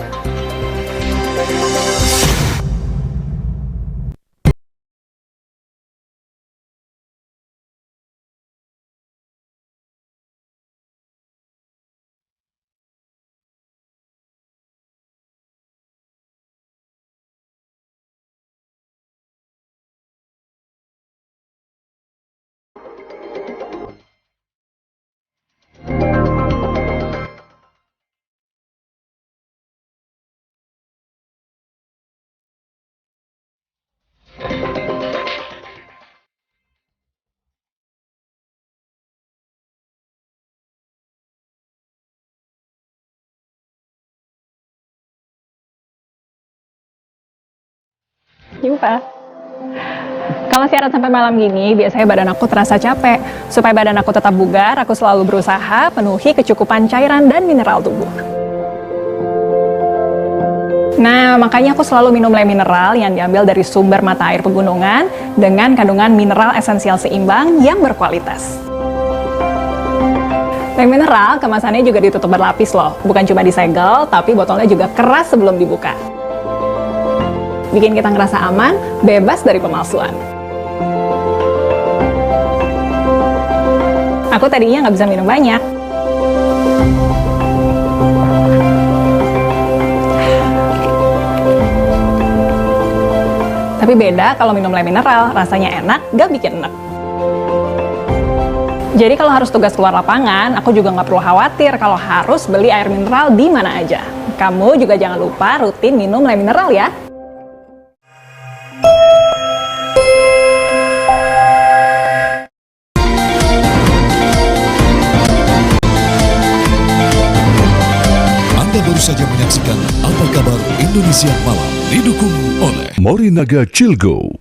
Jumpa. Kalau siaran sampai malam gini, biasanya badan aku terasa capek. Supaya badan aku tetap bugar, aku selalu berusaha penuhi kecukupan cairan dan mineral tubuh. Nah, makanya aku selalu minum Le Mineral yang diambil dari sumber mata air pegunungan dengan kandungan mineral esensial seimbang yang berkualitas. Le Mineral kemasannya juga ditutup berlapis loh. Bukan cuma disegel, tapi botolnya juga keras sebelum dibuka. Bikin kita ngerasa aman, bebas dari pemalsuan. Aku tadinya nggak bisa minum banyak. Tapi beda kalau minum Le Mineral, rasanya enak, nggak bikin enek. Jadi kalau harus tugas keluar lapangan, aku juga nggak perlu khawatir kalau harus beli air mineral di mana aja. Kamu juga jangan lupa rutin minum Le Mineral ya. Baru saja menyaksikan Apa Kabar Indonesia Malam, didukung oleh Morinaga Chilgo.